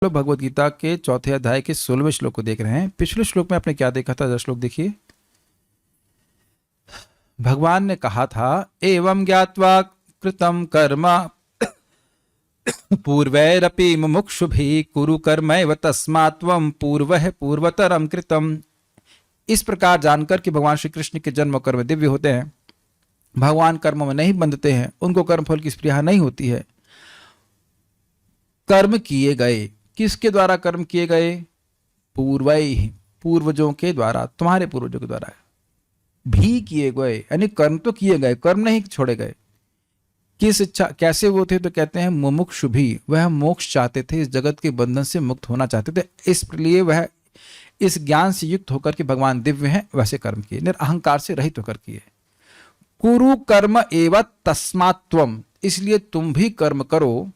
लोग भगवत गीता के चौथे अध्याय के 16वें श्लोक को देख रहे हैं। पिछले श्लोक में आपने क्या देखा था? 10 श्लोक देखिए। भगवान ने कहा था एवं ज्ञात्वा कृतम कर्म पूर्वैरपि मुमुक्षुभिः कुरु कर्मैव तस्मात् त्वं पूर्वः पूर्वतरम कृतम। इस प्रकार जानकर कि भगवान श्री कृष्ण के जन्म कर्म दिव्य होते हैं, भगवान कर्म में नहीं बंधते हैं, उनको कर्मफल की स्पृहा नहीं होती है। कर्म किए गए, किसके द्वारा कर्म किए गए? पूर्वैः, पूर्वजों के द्वारा, तुम्हारे पूर्वजों के द्वारा भी किए गए, यानी कर्म तो किए गए, कर्म नहीं छोड़े गए। किस इच्छा, कैसे वो थे? तो कहते हैं मुमुक्षुभिः, वह मोक्ष चाहते थे, इस जगत के बंधन से मुक्त होना चाहते थे, इसलिए वह इस ज्ञान से युक्त होकर के भगवान दिव्य हैं वैसे कर्म किए, निरअहंकार से रहित होकर किए। कुरु कर्म एव तस्मात् त्वं, इसलिए तुम भी कर्म करो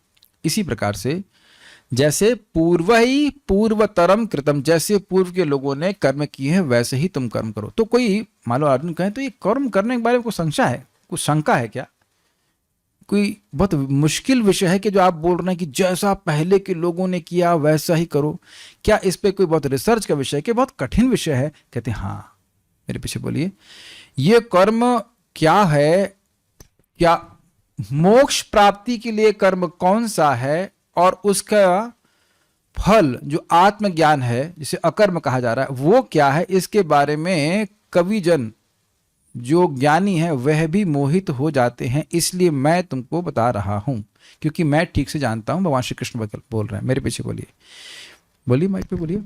इसी प्रकार से जैसे पूर्व ही पूर्वतरम कृतम, जैसे पूर्व के लोगों ने कर्म किए हैं वैसे ही तुम कर्म करो। तो कोई मान लो अर्जुन कहे तो ये कर्म करने के बारे में कोई संशय है, कुछ शंका है क्या? कोई बहुत मुश्किल विषय है कि जो आप बोल रहे हैं कि जैसा पहले के लोगों ने किया वैसा ही करो, क्या इस पे कोई बहुत रिसर्च का विषय है कि बहुत कठिन विषय है? कहते हैं हाँ, मेरे पीछे बोलिए, ये कर्म क्या है, क्या मोक्ष प्राप्ति के लिए कर्म कौन सा है, और उसका फल जो आत्मज्ञान है जिसे अकर्म कहा जा रहा है वो क्या है, इसके बारे में कविजन जो ज्ञानी है वह भी मोहित हो जाते हैं। इसलिए मैं तुमको बता रहा हूं क्योंकि मैं ठीक से जानता हूं। भगवान श्री कृष्ण बोल रहे हैं, मेरे पीछे बोलिए, बोलिए, माइक पे बोलिए।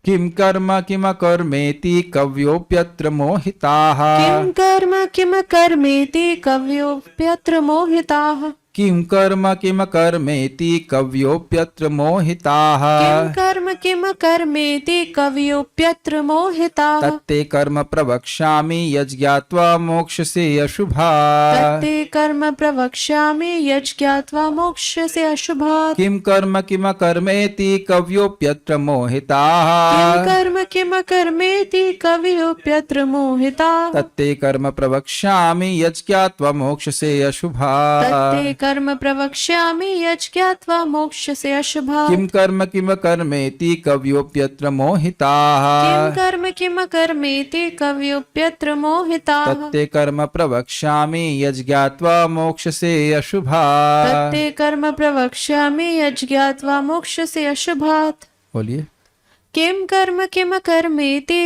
किम कर्म किम कर्मेति कव्योप्यत्र मोहिताः, किम कर्म किम कर्मेति कव्योप्यत्र मोहिताः, किम कर्म किम कर्मेति कव्योप्यत्र मोहिताः, किम कर्म किम कर्मेति कव्योप्यत्र मोहिताः, तत्ते कर्म प्रवक्ष्यामि यज्ञात्वा मोक्षसे अशुभात्, तत्ते कर्म प्रवक्ष्यामि यज्ञात्वा मोक्षसे अशुभात्। किम कर्म कर्मेति कव्योप्यत्र मोहिताः, किम कर्म किम कर्मेति कव्योप्यत्र मोहिताः, तत्ते कर्म प्रवक्ष्यामि यज्ञात्वा मोक्षसे अशुभात्, तत्ते कर्म प्रवक्ष्यामि यज्ञात्वा मोक्षसे अशुभात्। किम कर्मेति कव्योप्यत्र मोहिताः, किम कर्मेति कव्योप्यत्र मोहिताः, तत्ते कर्म प्रवक्ष्यामि यज्ञात्वा मोक्षसे अशुभात्, तत्ते कर्म प्रवक्ष्यामि यज्ञात्वा मोक्षसे अशुभात्। बोलिए। किम कर्मेति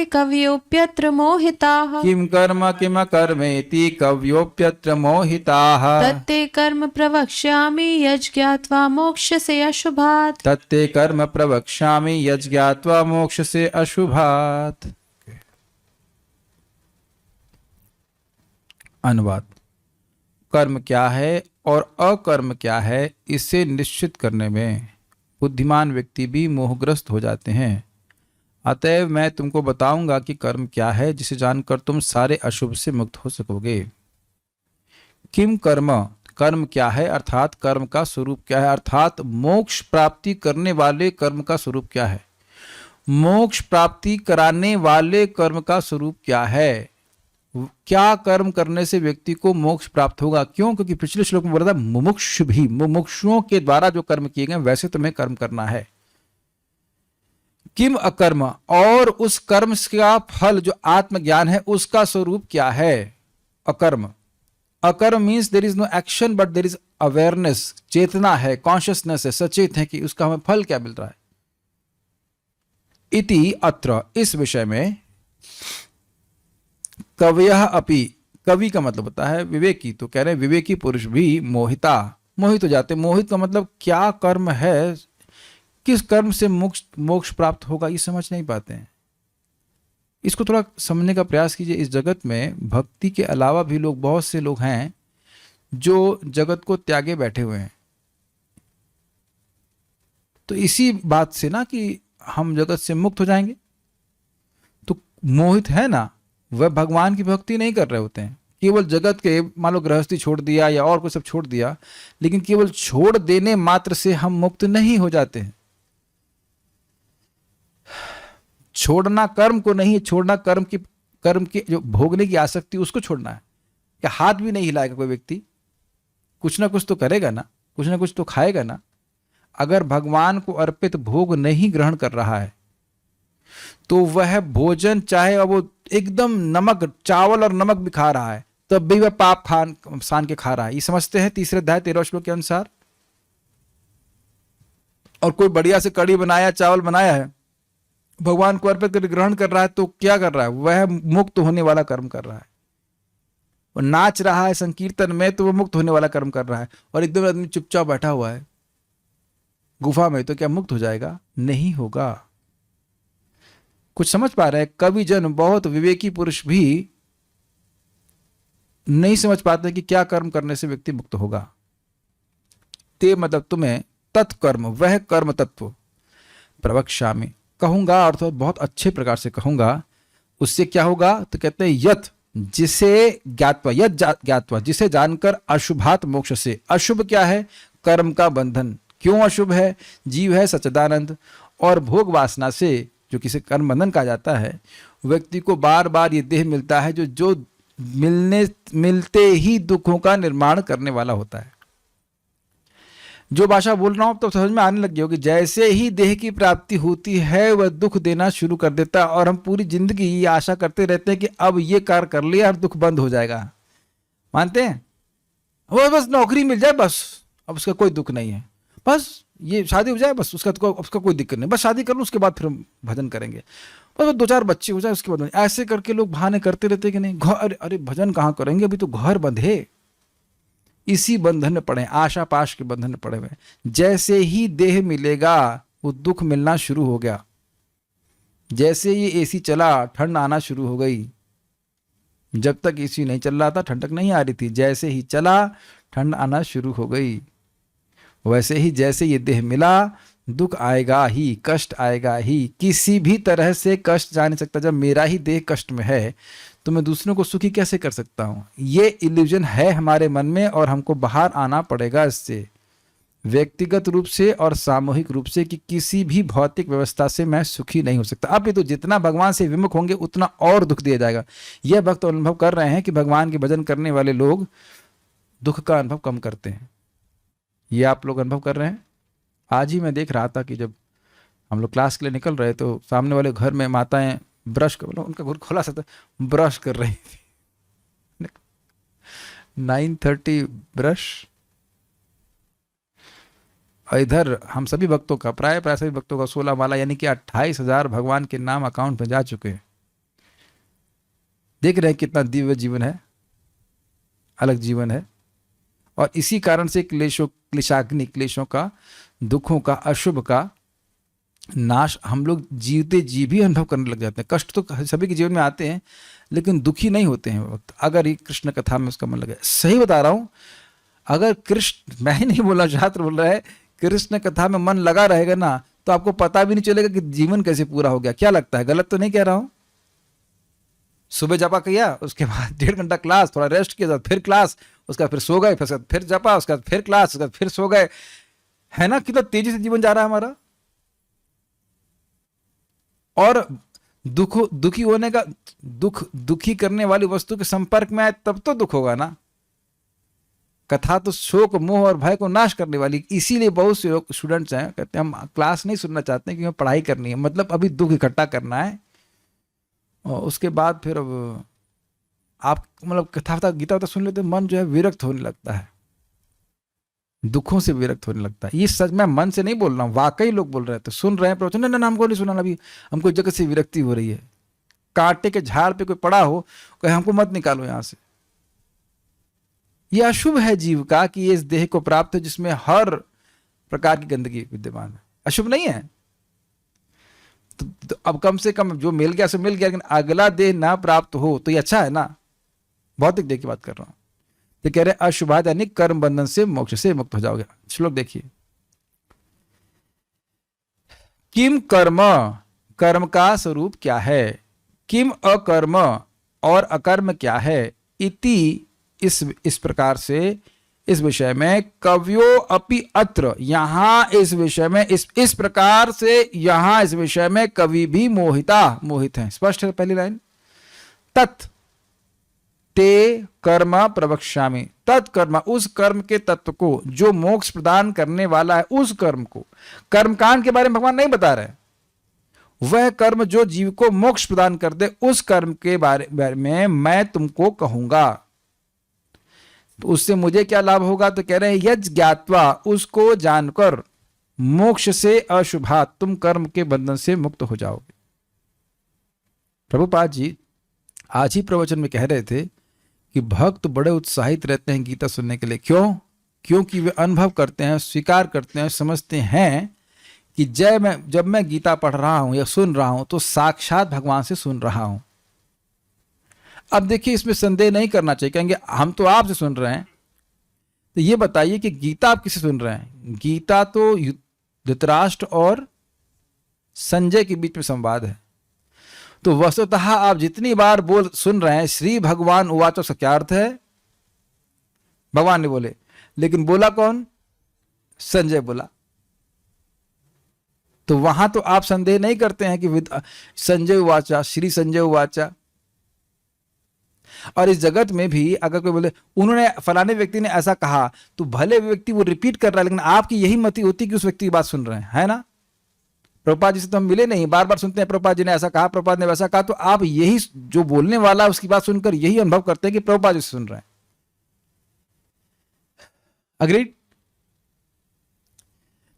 कव्योप्यत्र मोहिताः, किम कर्मेति कव्योप्यत्र मोहिताः, तत्ते कर्म प्रवक्ष्यामि यज्ञात्वा मोक्षसे अशुभात्, तत्ते कर्म प्रवक्ष्यामि यज्ञात्वा मोक्षसे अशुभात्। अनुवाद। कर्म क्या है और अकर्म क्या है, इसे निश्चित करने में बुद्धिमान व्यक्ति भी मोहग्रस्त हो जाते हैं। अतएव मैं तुमको बताऊंगा कि कर्म क्या है, जिसे जानकर तुम सारे अशुभ से मुक्त हो सकोगे। किम कर्म, कर्म क्या है अर्थात कर्म का स्वरूप क्या है, अर्थात मोक्ष प्राप्ति करने वाले कर्म का स्वरूप क्या है, मोक्ष प्राप्ति कराने वाले कर्म का स्वरूप क्या है, क्या कर्म करने से व्यक्ति को मोक्ष प्राप्त होगा। क्यों? क्योंकि पिछले श्लोक में बोला था मुमुक्षुभिः, मुमुक्षुओं के द्वारा जो कर्म किए गए वैसे तुम्हें कर्म करना है। किम अकर्म, और उस कर्म का फल जो आत्मज्ञान है उसका स्वरूप क्या है, अकर्म। अकर्म means there is no action but there is awareness, चेतना है, कॉन्शियसनेस है, सचेत है कि उसका हमें फल क्या मिल रहा है। इति अत्र, इस विषय में कवयः अपि, कवि का मतलब होता है विवेकी, तो कह रहे हैं विवेकी पुरुष भी मोहिता, मोहित हो जाते। मोहित का मतलब क्या कर्म है, किस कर्म से मोक्ष प्राप्त होगा, ये समझ नहीं पाते हैं। इसको थोड़ा समझने का प्रयास कीजिए। इस जगत में भक्ति के अलावा भी लोग, बहुत से लोग हैं जो जगत को त्यागे बैठे हुए हैं। तो इसी बात से ना कि हम जगत से मुक्त हो जाएंगे, तो मोहित है ना, वह भगवान की भक्ति नहीं कर रहे होते हैं, केवल जगत के, मान लो गृहस्थी छोड़ दिया या और कुछ सब छोड़ दिया, लेकिन केवल छोड़ देने मात्र से हम मुक्त नहीं हो जाते हैं। छोड़ना कर्म को नहीं, छोड़ना कर्म की जो भोगने की आसक्ति उसको छोड़ना है। क्या हाथ भी नहीं हिलाएगा कोई व्यक्ति, कुछ ना कुछ तो करेगा ना, कुछ ना कुछ तो खाएगा ना। अगर भगवान को अर्पित भोग नहीं ग्रहण कर रहा है तो वह भोजन, चाहे वो एकदम नमक, चावल और नमक भी खा रहा है, तब भी वह पाप सान के खा रहा है। ये समझते हैं तीसरे अध्याय 13 श्लोक के अनुसार। और कोई बढ़िया से कड़ी बनाया, चावल बनाया है, भगवान को अर्पित करके ग्रहण कर रहा है, तो क्या कर रहा है? वह मुक्त होने वाला कर्म कर रहा है। वो नाच रहा है संकीर्तन में, तो वो मुक्त होने वाला कर्म कर रहा है। और एकदम आदमी चुपचाप बैठा हुआ है गुफा में, तो क्या मुक्त हो जाएगा? नहीं होगा। कुछ समझ पा रहे हैं? कवि जन, बहुत विवेकी पुरुष भी नहीं समझ पाते कि क्या कर्म करने से व्यक्ति मुक्त होगा। ते मतलब तुम्हें तत्कर्म, वह कर्म तत्व प्रवक्ष्यामि, कहूंगा, अर्थात बहुत अच्छे प्रकार से कहूंगा। उससे क्या होगा? तो कहते हैं यत, जिसे ज्ञात्वा, यत ज्ञात्वा, जिसे जानकर, अशुभात मोक्ष से। अशुभ क्या है? कर्म का बंधन। क्यों अशुभ है? जीव है सच्चिदानंद, और भोग वासना से, जो किसी कर्म बंधन कहा जाता है, व्यक्ति को बार बार ये देह मिलता है जो मिलते ही दुखों का निर्माण करने वाला होता है। जो भाषा बोल रहा हूं तो समझ में आने लग गई होगी। जैसे ही देह की प्राप्ति होती है वह दुख देना शुरू कर देता है, और हम पूरी जिंदगी ये आशा करते रहते हैं कि अब ये कार्य कर लिया और दुख बंद हो जाएगा। मानते हैं? वो बस नौकरी मिल जाए, बस अब उसका कोई दुख नहीं है, बस ये शादी हो जाए, बस उसका कोई दिक्कत नहीं, बस शादी कर लो, उसके बाद फिर हम भजन करेंगे, बस 2-4 बच्चे हो जाए, उसके बाद। ऐसे करके लोग बहाने करते रहते कि नहीं घर, अरे भजन कहाँ करेंगे, अभी तो घर बंधे। इसी बंधन में पड़े, आशा पाश के बंधन में पड़े हुए। जैसे ही देह मिलेगा वो दुख मिलना शुरू हो गया। जैसे ये एसी चला, ठंड आना शुरू हो गई। जब तक एसी नहीं चल रहा था ठंडक नहीं आ रही थी, जैसे ही चला ठंड आना शुरू हो गई। वैसे ही जैसे ये देह मिला, दुख आएगा ही, कष्ट आएगा ही। किसी भी तरह से कष्ट जा नहीं सकता। जब मेरा ही देह कष्ट में है तो मैं दूसरों को सुखी कैसे कर सकता हूं? ये इल्यूजन है हमारे मन में, और हमको बाहर आना पड़ेगा इससे, व्यक्तिगत रूप से और सामूहिक रूप से, कि किसी भी भौतिक व्यवस्था से मैं सुखी नहीं हो सकता। अब ये तो जितना भगवान से विमुख होंगे उतना और दुख दिया जाएगा। यह भक्त अनुभव कर रहे हैं कि भगवान के भजन करने वाले लोग दुख का अनुभव कम करते हैं। ये आप लोग अनुभव कर रहे हैं। आज ही मैं देख रहा था कि जब हम लोग क्लास के लिए निकल रहे तो सामने वाले घर में माताएं ब्रश कर, उनका घर खोला सा था, ब्रश कर रही थी। 9:30 ब्रश। और इधर हम सभी भक्तों का, प्राय सभी भक्तों का 16 माला, यानी कि 28,000 भगवान के नाम अकाउंट में जा चुके हैं। देख रहे हैं कितना दिव्य जीवन है, अलग जीवन है। और इसी कारण से क्लेशाग्नि, क्लेशों का, दुखों का, अशुभ का नाश हम लोग जीवते जी भी अनुभव करने लग जाते हैं। कष्ट तो सभी के जीवन में आते हैं, लेकिन दुखी नहीं होते हैं वक्त, अगर ये कृष्ण कथा में उसका मन लगे। सही बता रहा हूं, अगर कृष्ण, मैं ही नहीं बोल रहा, शास्त्र बोल रहा है, कृष्ण कथा में मन लगा रहेगा ना, तो आपको पता भी नहीं चलेगा कि जीवन कैसे पूरा हो गया। क्या लगता है? गलत तो नहीं कह रहा हूं? सुबह जपा किया, उसके बाद 1.5 घंटा क्लास, थोड़ा रेस्ट किया, फिर क्लास, उसका फिर सो गए, फिर जपा, उसका फिर क्लास, उसका फिर सो गए, है ना? कितना तेजी से जीवन जा रहा है हमारा। और दुखी होने का, दुखी करने वाली वस्तु के संपर्क में आए तब तो दुख होगा ना। कथा तो शोक, मोह और भय को नाश करने वाली। इसीलिए बहुत से लोग, स्टूडेंट्स हैं, कहते हैं हम क्लास नहीं सुनना चाहते क्योंकि हमें पढ़ाई करनी है। मतलब अभी दुख इकट्ठा करना है, और उसके बाद फिर अब आप मतलब कथा गीता सुन लेते, मन जो है विरक्त होने लगता है, दुखों से विरक्त होने लगता है। ये सच, मैं मन से नहीं बोल रहा हूँ, वाकई लोग बोल रहे थे, सुन रहे हैं प्रवचन, ना हमको नहीं सुना, अभी हमको एक जगह से विरक्ति हो रही है। कांटे के झाड़ पे कोई पड़ा हो, कहे हमको मत निकालो यहां से। यह अशुभ है जीव का कि ये इस देह को प्राप्त है जिसमें हर प्रकार की गंदगी विद्यमान है। अशुभ नहीं है तो अब कम से कम जो मिल गया सो मिल गया, लेकिन अगला देह ना प्राप्त हो तो ये अच्छा है ना। भौतिक देह की बात कर रहा हूं। तो कह रहे अशुभात यानी कर्म बंधन से, मोक्ष से मुक्त हो जाओगे। श्लोक देखिए, किम कर्म, कर्म का स्वरूप क्या है, किम अकर्म और अकर्म क्या है, इति इस प्रकार से, इस विषय में कव्यो अपि अत्र, यहां इस विषय में, इस प्रकार से यहां इस विषय में कवि भी मोहित है। स्पष्ट है पहली लाइन। तत् ते कर्म प्रवक्ष्यामि, तत्कर्म, उस कर्म के तत्व को जो मोक्ष प्रदान करने वाला है, उस कर्म को, कर्मकांड के बारे में भगवान नहीं बता रहे, वह कर्म जो जीव को मोक्ष प्रदान कर दे, उस कर्म के बारे में मैं तुमको कहूंगा। तो उससे मुझे क्या लाभ होगा? तो कह रहे हैं यज् ज्ञात्वा, उसको जानकर, मोक्ष से अशुभात, तुम कर्म के बंधन से मुक्त हो जाओगे। प्रभुपाद जी आज ही प्रवचन में कह रहे थे कि भक्त बड़े उत्साहित रहते हैं गीता सुनने के लिए। क्यों? क्योंकि वे अनुभव करते हैं, स्वीकार करते हैं, समझते हैं कि जब मैं गीता पढ़ रहा हूं या सुन रहा हूं तो साक्षात भगवान से सुन रहा हूं। अब देखिए, इसमें संदेह नहीं करना चाहिए। कहेंगे हम तो आपसे सुन रहे हैं, तो ये बताइए कि गीता आप किससे सुन रहे हैं? गीता तो धृतराष्ट्र और संजय के बीच में संवाद है। तो वस्तुतः आप जितनी बार सुन रहे हैं श्री भगवान उवाच, उसका क्या अर्थ है? भगवान ने बोले, लेकिन बोला कौन? संजय बोला। तो वहां तो आप संदेह नहीं करते हैं कि संजय उवाचा, श्री संजय उवाचा। और इस जगत में भी अगर कोई बोले उन्होंने, फलाने व्यक्ति ने ऐसा कहा, तो भले व्यक्ति वो रिपीट कर रहा है, लेकिन आपकी यही मति होती कि उस व्यक्ति की बात सुन रहे हैं, है ना? प्रभुपाद जी से तो हम मिले नहीं, बार बार सुनते हैं प्रभुपाद जी ने ऐसा कहा, प्रभुपाद ने वैसा कहा, तो आप यही जो बोलने वाला है उसकी बात सुनकर यही अनुभव करते हैं कि प्रभुपाद जी से सुन रहे हैं। अग्रीड?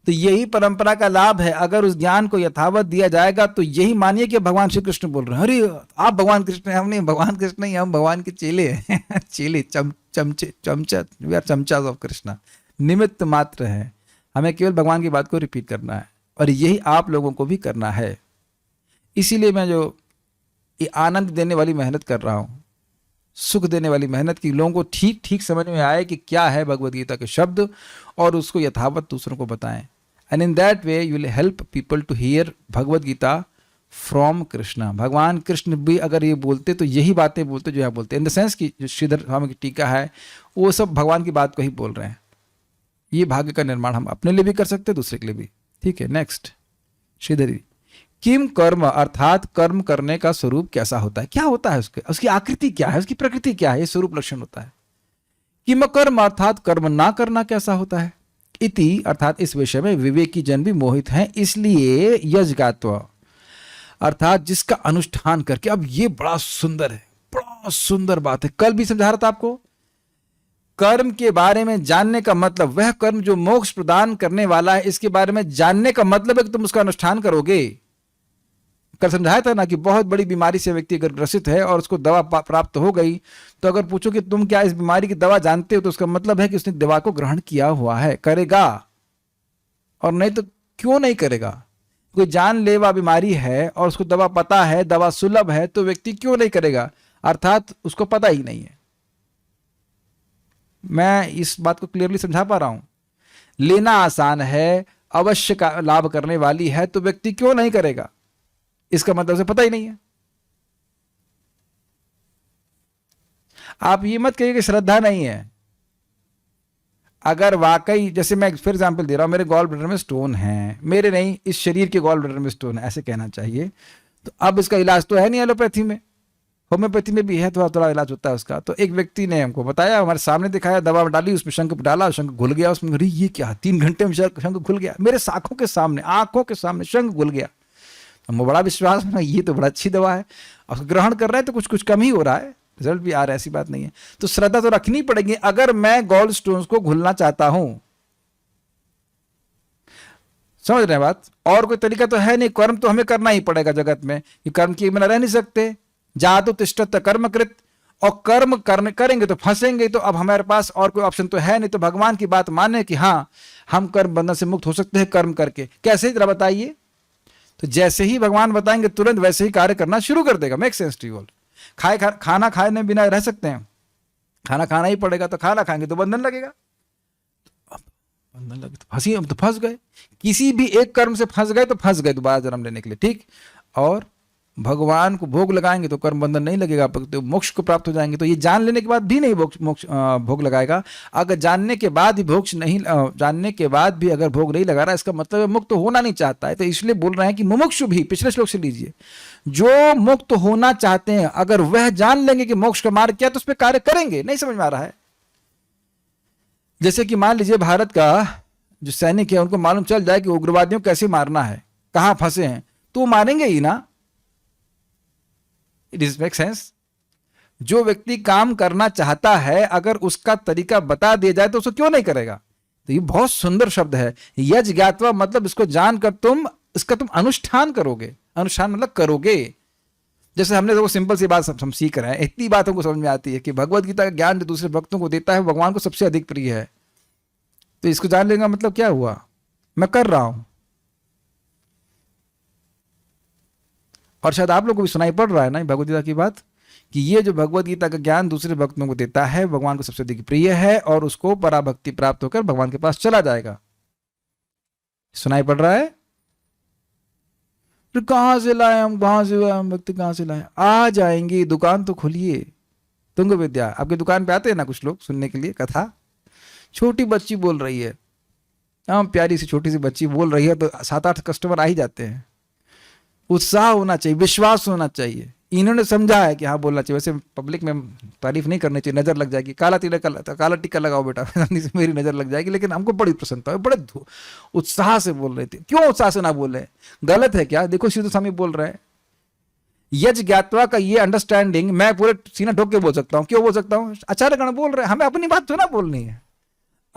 तो यही परंपरा का लाभ है। अगर उस ज्ञान को यथावत दिया जाएगा तो यही मानिए कि भगवान श्री कृष्ण बोल रहे हैं। अरे आप भगवान कृष्ण हैं, हम नहीं भगवान कृष्ण नहीं, हम भगवान के चेले हैं। चेले, चमचा, वी आर चमचास ऑफ कृष्णा, निमित्त मात्र है। हमें केवल भगवान की बात को रिपीट करना है, और यही आप लोगों को भी करना है। इसीलिए मैं जो ये आनंद देने वाली मेहनत कर रहा हूँ, सुख देने वाली मेहनत, की लोगों को ठीक ठीक समझ में आए कि क्या है भगवद गीता के शब्द, और उसको यथावत दूसरों को बताएं। And in that way you will help people to hear Bhagavad Gita from Krishna. भगवान कृष्ण भी अगर ये बोलते तो यही बातें बोलते जो यहाँ बोलते, इन द सेंस की जो श्रीधर स्वामी की टीका है वो सब भगवान की बात को ही बोल रहे हैं। ये भाग्य का निर्माण हम अपने लिए भी कर सकते हैं, दूसरे के लिए भी। ठीक है, नेक्स्ट श्रीधरी। किम कर्म, अर्थात कर्म करने का स्वरूप कैसा होता है? क्या होता है उसकी आकृति क्या है, उसकी प्रकृति क्या है, ये स्वरूप लक्षण होता है। किम कर्म, अर्थात कर्म ना करना कैसा होता है? इति, अर्थात इस विषय में विवेकी जन भी मोहित हैं, इसलिए यज्ञात्व, अर्थात जिसका अनुष्ठान करके। अब ये बड़ा सुंदर है, बड़ा सुंदर बात है। कल भी समझा रहा था आपको, कर्म के बारे में जानने का मतलब, वह कर्म जो मोक्ष प्रदान करने वाला है, इसके बारे में जानने का मतलब है कि तुम उसका अनुष्ठान करोगे। कल समझाया था ना कि बहुत बड़ी बीमारी से व्यक्ति अगर ग्रसित है और उसको दवा प्राप्त हो गई, तो अगर पूछो कि तुम क्या इस बीमारी की दवा जानते हो, तो उसका मतलब है कि उसने दवा को ग्रहण किया हुआ है, करेगा। और नहीं तो क्यों नहीं करेगा? कोई जानलेवा बीमारी है और उसको दवा पता है, दवा सुलभ है, तो व्यक्ति क्यों नहीं करेगा? अर्थात उसको पता ही नहीं है। मैं इस बात को क्लियरली समझा पा रहा हूं। लेना आसान है, अवश्य का लाभ करने वाली है, तो व्यक्ति क्यों नहीं करेगा? इसका मतलब उसे पता ही नहीं है। आप ये मत कहिए कि श्रद्धा नहीं है। अगर वाकई, जैसे मैं फिर एग्जांपल दे रहा हूं, मेरे गॉल ब्लैडर में स्टोन है, मेरे नहीं, इस शरीर के गॉल ब्लैडर में स्टोन है, ऐसे कहना चाहिए। तो अब इसका इलाज तो है नहीं एलोपैथी में, होम्योपैथी में भी है, थोड़ा थोड़ा इलाज होता है उसका। तो एक व्यक्ति ने हमको बताया, हमारे सामने दिखाया, दवा डाली, उसमें शंख डाला, शंख घुल गया उसमें। अरे ये क्या, 3 घंटे में शंख घुल गया मेरे आंखों के सामने, आंखों के सामने शंख घुल गया। हमको बड़ा विश्वास में, ये तो बड़ा अच्छी दवा है। और ग्रहण कर रहे हैं तो कुछ कुछ कम ही हो रहा है, रिजल्ट भी आ रहा है, ऐसी बात नहीं है। तो श्रद्धा तो रखनी पड़ेगी। अगर मैं गॉल स्टोन्स को घुलना चाहता हूं, समझ रहे हैं बात? और कोई तरीका तो है नहीं, कर्म तो हमें करना ही पड़ेगा जगत में, कि कर्म किए बिना रह नहीं सकते। जातु तिष्ठत कर्मकृत, और कर्म करेंगे तो फंसेंगे। तो अब हमारे पास और कोई ऑप्शन तो है नहीं, तो भगवान की बात माने कि हाँ हम कर्म बंधन से मुक्त हो सकते हैं कर्म करके। कैसे, जरा बताइए? तो जैसे ही भगवान बताएंगे तुरंत वैसे ही कार्य करना शुरू कर देगा। Make sense to you all? खाना खाने बिना रह सकते हैं? खाना खाना ही पड़ेगा। तो खाना खाएंगे तो बंधन लगेगा, बंधन लगे तो फंस गए। किसी भी एक कर्म से फंस गए तो फंस गए दोबारा जन्म लेने के लिए। ठीक, और भगवान को भोग लगाएंगे तो कर्म बंधन नहीं लगेगा, तो मोक्ष को प्राप्त हो जाएंगे। तो ये जान लेने के बाद भी नहीं भोग लगाएगा। अगर जानने के बाद भी जानने के बाद भी अगर भोग नहीं लगा रहा, इसका मतलब है मुक्त होना नहीं चाहता है। तो इसलिए बोल रहे हैं कि मुमुक्षु भी, पिछले श्लोक से लीजिए, जो मुक्त होना चाहते हैं अगर वह जान लेंगे कि मोक्ष का मार्ग क्या, तो उस पर कार्य करेंगे। नहीं समझ में आ रहा है? जैसे कि मान लीजिए भारत का जो सैनिक है उनको मालूम चल जाए कि उग्रवादियों को कैसे मारना है, कहां फंसे हैं, तो वो मारेंगे ही ना। It is make sense. जो व्यक्ति काम करना चाहता है अगर उसका तरीका बता दिया जाए तो उसको क्यों नहीं करेगा? तो ये बहुत सुंदर शब्द है, यज ज्ञात्वा, मतलब इसको जानकर इसका तुम अनुष्ठान करोगे। अनुष्ठान मतलब करोगे। जैसे हमने तो सिंपल सी बात हम सीख रहे हैं, इतनी बात हमको समझ में आती है कि भगवत गीता का ज्ञान जो दूसरे भक्तों को देता है भगवान को सबसे अधिक प्रिय है। तो इसको जान लेगा मतलब क्या हुआ, मैं कर रहा हूं। और शायद आप लोगों को भी सुनाई पड़ रहा है ना भगवत गीता की बात, कि ये जो भगवत गीता का ज्ञान दूसरे भक्तों को देता है भगवान को सबसे अधिक प्रिय है और उसको पराभक्ति प्राप्त होकर भगवान के पास चला जाएगा। सुनाई पड़ रहा है? तो कहां से लाए हम, भक्ति कहां से लाए? आ जाएंगे, दुकान तो खोलिए। तुंग विद्या आपकी दुकान पे आते हैं ना कुछ लोग सुनने के लिए कथा। छोटी बच्ची बोल रही है, प्यारी सी छोटी सी बच्ची बोल रही है, तो 7-8 कस्टमर आ ही जाते हैं। उत्साह होना चाहिए, विश्वास होना चाहिए। इन्होंने समझा है कि हाँ बोलना चाहिए। वैसे पब्लिक में तारीफ नहीं करनी चाहिए, नजर लग जाएगी। काला टीका लगाओ बेटा मेरी नजर लग जाएगी। लेकिन हमको बड़ी प्रसन्नता है, बड़े उत्साह से बोल रहे थे। क्यों उत्साह से ना बोल रहे? गलत है क्या? देखो सिद्धू स्वामी बोल रहे हैं, यज ज्ञात्वा का ये अंडरस्टैंडिंग मैं पूरे सीना ठोक के बोल सकता हूँ। क्यों बोल सकता हूँ? आचार्यगण बोल रहे हैं, हमें अपनी बात तो ना बोलनी है।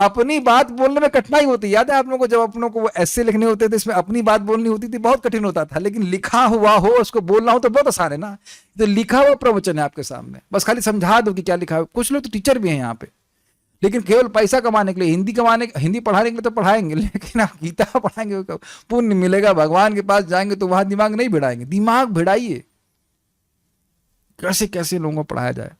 अपनी बात बोलने में कठिनाई होती है। याद है आप लोगों को जब अपनों को वो ऐसे लिखने होते थे, इसमें अपनी बात बोलनी होती थी, बहुत कठिन होता था। लेकिन लिखा हुआ हो उसको बोलना हो तो बहुत आसान है ना। तो लिखा हुआ प्रवचन है आपके सामने, बस खाली समझा दो कि क्या लिखा है। कुछ लोग तो टीचर भी हैं यहाँ पे, लेकिन केवल पैसा कमाने के लिए, हिंदी पढ़ाने के लिए तो पढ़ाएंगे, लेकिन आप गीता पढ़ाएंगे पुण्य मिलेगा। भगवान के पास जाएंगे तो वहां दिमाग नहीं भिड़ाएंगे। दिमाग भिड़ाइए, कैसे कैसे लोगों को पढ़ाया जाए।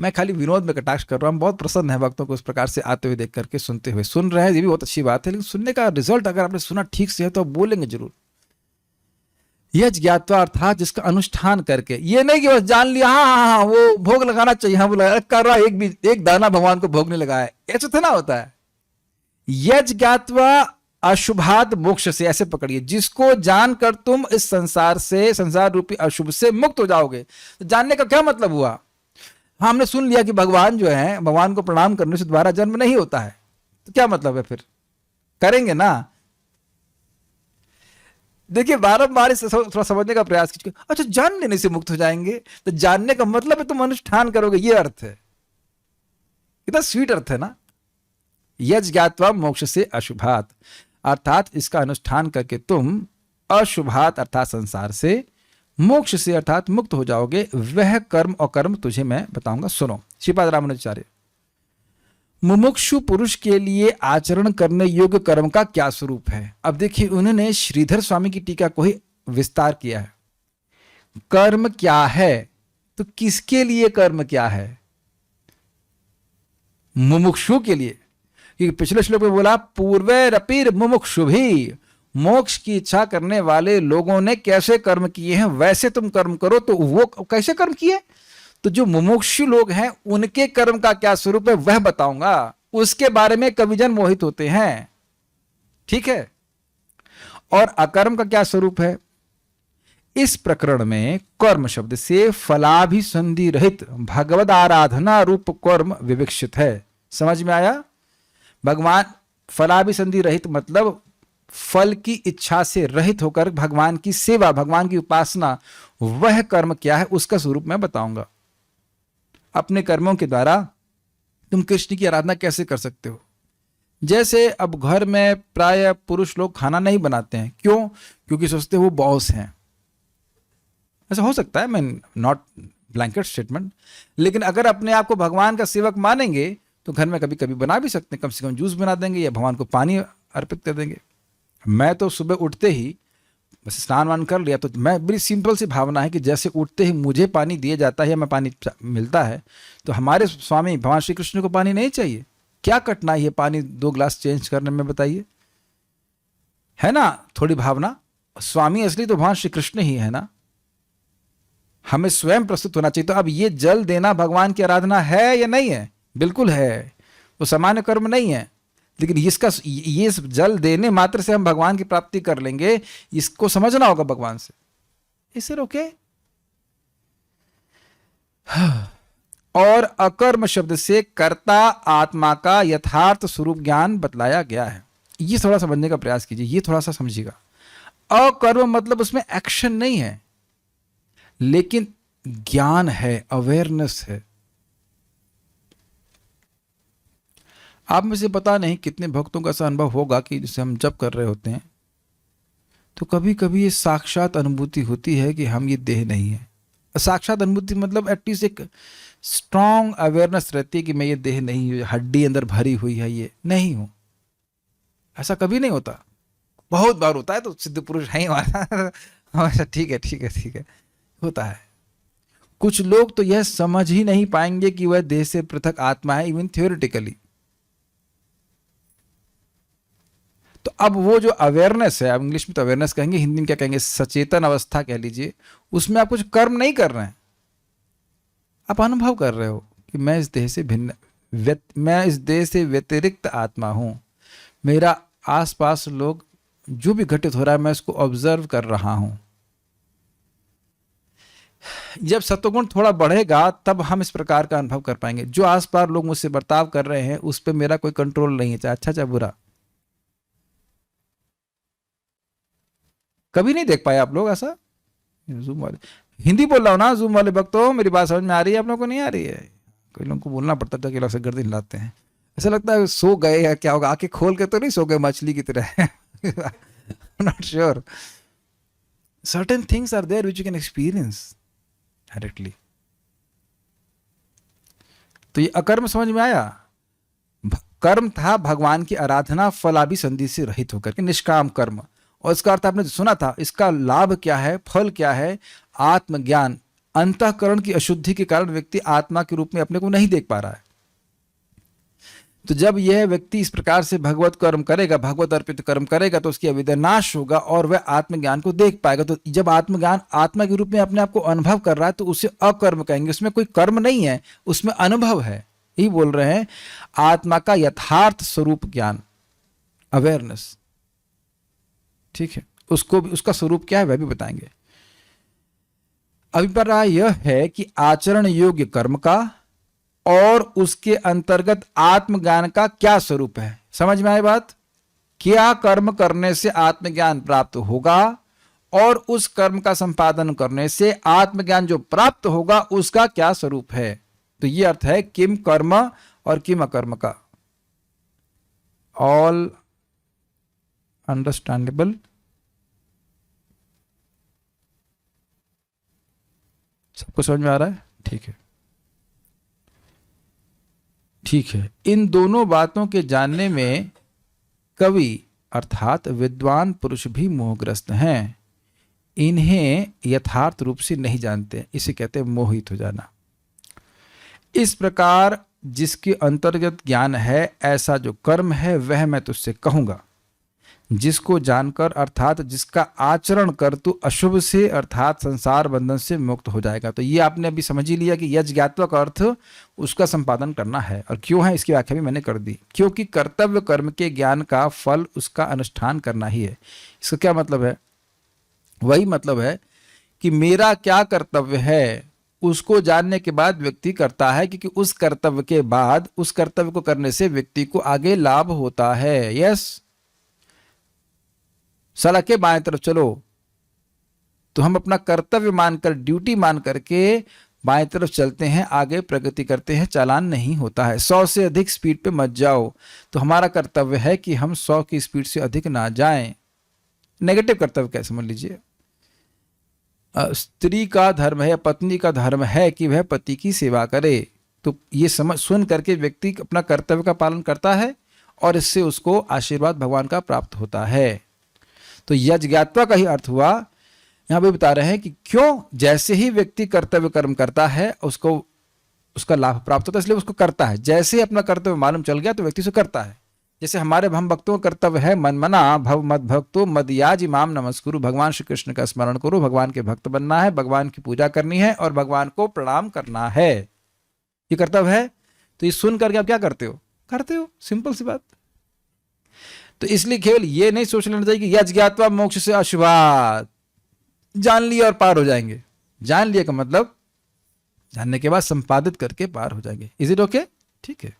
मैं खाली विनोद में कटाक्ष कर रहा हूँ। बहुत प्रसन्न है भक्तों को उस प्रकार से आते हुए देख करके, सुनते हुए। सुन रहे हैं ये भी बहुत अच्छी बात है, लेकिन सुनने का रिजल्ट अगर आपने सुना ठीक से है तो आप बोलेंगे जरूर। यज ज्ञात्वा अर्थात जिसका अनुष्ठान करके, ये नहीं कि बस जान लिया हाँ वो भोग लगाना चाहिए, हाँ वो कर रहा, एक दाना भगवान को भोग नहीं लगाया, ऐसा तो ना होता है। यज ज्ञात्वा अशुभात मोक्ष से, ऐसे पकड़िए, जिसको जानकर तुम इस संसार से, संसार रूपी अशुभ से मुक्त हो जाओगे। तो जानने का क्या मतलब हुआ? हमने सुन लिया कि भगवान जो है, भगवान को प्रणाम करने से दोबारा जन्म नहीं होता है, तो क्या मतलब है? फिर करेंगे ना। देखिए बारंबार इसे थोड़ा समझने का प्रयास कीजिए। अच्छा, जान लेने से मुक्त हो जाएंगे, तो जानने का मतलब है तुम अनुष्ठान करोगे, ये अर्थ है। कितना स्वीट अर्थ है ना। यज ज्ञात्वा मोक्ष से अशुभात, अर्थात इसका अनुष्ठान करके तुम अशुभात अर्थात संसार से, मोक्ष से अर्थात मुक्त हो जाओगे। वह कर्म और कर्म तुझे मैं बताऊंगा, सुनो। श्रीपाद रामानुजाचार्य, मुमुक्षु पुरुष के लिए आचरण करने योग्य कर्म का क्या स्वरूप है? अब देखिए उन्होंने श्रीधर स्वामी की टीका को ही विस्तार किया है। कर्म क्या है, तो किसके लिए कर्म क्या है? मुमुक्षु के लिए। क्योंकि पिछले श्लोक में बोला पूर्वैरपि मुमुक्षु भी, मोक्ष की इच्छा करने वाले लोगों ने कैसे कर्म किए हैं वैसे तुम कर्म करो। तो वो कैसे कर्म किए? तो जो मुमुक्षु लोग हैं उनके कर्म का क्या स्वरूप है वह बताऊंगा। उसके बारे में कविजन मोहित होते हैं, ठीक है। और अकर्म का क्या स्वरूप है? इस प्रकरण में कर्म शब्द से फलाभिसंधि रहित भगवद आराधना रूप कर्म विवक्षित है। समझ में आया? भगवान फलाभिसंधि रहित मतलब फल की इच्छा से रहित होकर भगवान की सेवा, भगवान की उपासना, वह कर्म क्या है उसका स्वरूप मैं बताऊंगा। अपने कर्मों के द्वारा तुम कृष्ण की आराधना कैसे कर सकते हो? जैसे अब घर में प्राय पुरुष लोग खाना नहीं बनाते हैं, क्यों? क्योंकि सोचते वो बॉस हैं। ऐसा हो सकता है, मैं नॉट ब्लैंकेट स्टेटमेंट, लेकिन अगर अपने आप को भगवान का सेवक मानेंगे तो घर में कभी कभी बना भी सकते हैं। कम से कम जूस बना देंगे या भगवान को पानी अर्पित कर देंगे। मैं तो सुबह उठते ही बस स्नान वान कर लिया, तो मैं बड़ी सिंपल सी भावना है कि जैसे उठते ही मुझे पानी दिया जाता है या मैं पानी मिलता है, तो हमारे स्वामी भगवान श्री कृष्ण को पानी नहीं चाहिए? क्या कठिनाई है पानी 2 गिलास चेंज करने में, बताइए? है ना थोड़ी भावना? स्वामी असली तो भगवान श्री कृष्ण ही है ना, हमें स्वयं प्रस्तुत होना चाहिए। तो अब ये जल देना भगवान की आराधना है या नहीं है? बिल्कुल है, वो सामान्य कर्म नहीं है, लेकिन इसका ये जल देने मात्र से हम भगवान की प्राप्ति कर लेंगे, इसको समझना होगा भगवान से। इसे रोके। और अकर्म शब्द से कर्ता आत्मा का यथार्थ स्वरूप ज्ञान बतलाया गया है। ये थोड़ा समझने का प्रयास कीजिए, ये थोड़ा सा समझिएगा। अकर्म मतलब उसमें एक्शन नहीं है, लेकिन ज्ञान है, अवेयरनेस है। आप में से पता नहीं कितने भक्तों का ऐसा अनुभव होगा कि जैसे हम जप कर रहे होते हैं तो कभी कभी ये साक्षात अनुभूति होती है कि हम ये देह नहीं है। साक्षात अनुभूति मतलब एटलीस्ट एक स्ट्रांग अवेयरनेस रहती है कि मैं ये देह नहीं हूँ, हड्डी अंदर भरी हुई है, ये नहीं हूं। ऐसा कभी नहीं होता, बहुत बार होता है, तो सिद्ध पुरुष है ही हमारा। ठीक है ठीक है ठीक है, होता है। कुछ लोग तो यह समझ ही नहीं पाएंगे कि वह देह से पृथक आत्मा है, इवन थ्योरेटिकली। तो अब वो जो अवेयरनेस है, अब इंग्लिश में तो अवेयरनेस कहेंगे, हिंदी में क्या कहेंगे, सचेतन अवस्था कह लीजिए, उसमें आप कुछ कर्म नहीं कर रहे हैं, आप अनुभव कर रहे हो कि मैं इस देह से भिन्न, मैं इस देह से व्यतिरिक्त आत्मा हूं। मेरा आसपास लोग जो भी घटित हो रहा है मैं इसको ऑब्जर्व कर रहा हूं। जब सत्वगुण थोड़ा बढ़ेगा तब हम इस प्रकार का अनुभव कर पाएंगे। जो आसपास लोग मुझसे बर्ताव कर रहे हैं उस पर मेरा कोई कंट्रोल नहीं है, चाहे अच्छा चाहे बुरा। कभी नहीं देख पाए आप लोग ऐसा? जूम वाले, हिंदी बोल रहा हूं ना, जूम वाले भक्तों, मेरी बात समझ में आ रही है? आप लोगों को नहीं आ रही है? कोई लोगों को बोलना पड़ता था कि लोग से गर्दन हिलाते हैं, ऐसा लगता है सो गए या क्या होगा। आंखें खोल के तो नहीं सो गए मछली की तरह। Not sure. Certain things are there which you can experience directly. तो ये अकर्म समझ में आया? कर्म था भगवान की आराधना फलाभिसंधि से रहित होकर के, निष्काम कर्म। और इसका अर्थ आपने सुना था, इसका लाभ क्या है, फल क्या है? आत्मज्ञान। अंतःकरण की अशुद्धि के कारण व्यक्ति आत्मा के रूप में अपने को नहीं देख पा रहा है। तो जब यह व्यक्ति इस प्रकार से भगवत कर्म करेगा, भगवत अर्पित कर्म करेगा, तो उसकी अविद्या नाश होगा और वह आत्मज्ञान को देख पाएगा। तो जब आत्मज्ञान आत्मा के रूप में अपने आप को अनुभव कर रहा है तो उसे अकर्म कहेंगे। उसमें कोई कर्म नहीं है, उसमें अनुभव है। यही बोल रहे हैं, आत्मा का यथार्थ स्वरूप ज्ञान, अवेयरनेस। ठीक है, उसको भी, उसका स्वरूप क्या है वह भी बताएंगे। अभिप्राय यह है कि आचरण योग्य कर्म का और उसके अंतर्गत आत्मज्ञान का क्या स्वरूप है। समझ में आई बात? क्या कर्म करने से आत्मज्ञान प्राप्त होगा और उस कर्म का संपादन करने से आत्मज्ञान जो प्राप्त होगा उसका क्या स्वरूप है। तो ये अर्थ है किम कर्म और किम अकर्म का। All understandable? सबको समझ में आ रहा है? ठीक है ठीक है। इन दोनों बातों के जानने में कवि अर्थात विद्वान पुरुष भी मोहग्रस्त हैं। इन्हें यथार्थ रूप से नहीं जानते, इसे कहते हैं मोहित हो जाना। इस प्रकार जिसके अंतर्गत ज्ञान है, ऐसा जो कर्म है वह मैं तुझसे कहूंगा, जिसको जानकर अर्थात जिसका आचरण कर तू अशुभ से अर्थात संसार बंधन से मुक्त हो जाएगा। तो ये आपने अभी समझ ही लिया कि यज्ञ ज्ञात्वा का अर्थ उसका संपादन करना है। और क्यों है इसकी व्याख्या भी मैंने कर दी, क्योंकि कर्तव्य कर्म के ज्ञान का फल उसका अनुष्ठान करना ही है। इसका क्या मतलब है? वही मतलब है कि मेरा क्या कर्तव्य है उसको जानने के बाद व्यक्ति करता है, क्योंकि उस कर्तव्य के बाद उस कर्तव्य को करने से व्यक्ति को आगे लाभ होता है। यस, सड़क के बाएं तरफ चलो, तो हम अपना कर्तव्य मानकर, ड्यूटी मान करके बाएं तरफ चलते हैं, आगे प्रगति करते हैं, चालान नहीं होता है। 100 से अधिक स्पीड पे मत जाओ, तो हमारा कर्तव्य है कि हम 100 की स्पीड से अधिक ना जाएं। नेगेटिव कर्तव्य क्या समझ लीजिए। स्त्री का धर्म है या पत्नी का धर्म है कि वह पति की सेवा करे, तो ये समझ सुन करके व्यक्ति अपना कर्तव्य का पालन करता है और इससे उसको आशीर्वाद भगवान का प्राप्त होता है। तो यज्ञ ज्ञात्वा का ही अर्थ हुआ। यहां पे बता रहे हैं कि क्यों, जैसे ही व्यक्ति कर्तव्य कर्म करता है उसको उसका लाभ प्राप्त होता है, इसलिए उसको करता है। जैसे ही अपना कर्तव्य मालूम चल गया तो व्यक्ति से करता है। जैसे हमारे हम भक्तों का कर्तव्य है मन मना भव मद भक्तो मदयाज इमाम नमस्कुरु, भगवान श्री कृष्ण का स्मरण करो, भगवान के भक्त बनना है, भगवान की पूजा करनी है और भगवान को प्रणाम करना है, ये कर्तव्य है। तो ये सुन करके आप क्या करते हो? करते हो, सिंपल सी बात। तो इसलिए केवल ये नहीं सोच लेना चाहिए कि यज्ञ ज्ञात्वा मोक्ष से अशुभात्, जान लिया और पार हो जाएंगे। जान लिया का मतलब जानने के बाद संपादित करके पार हो जाएंगे। Is it okay? ठीक है।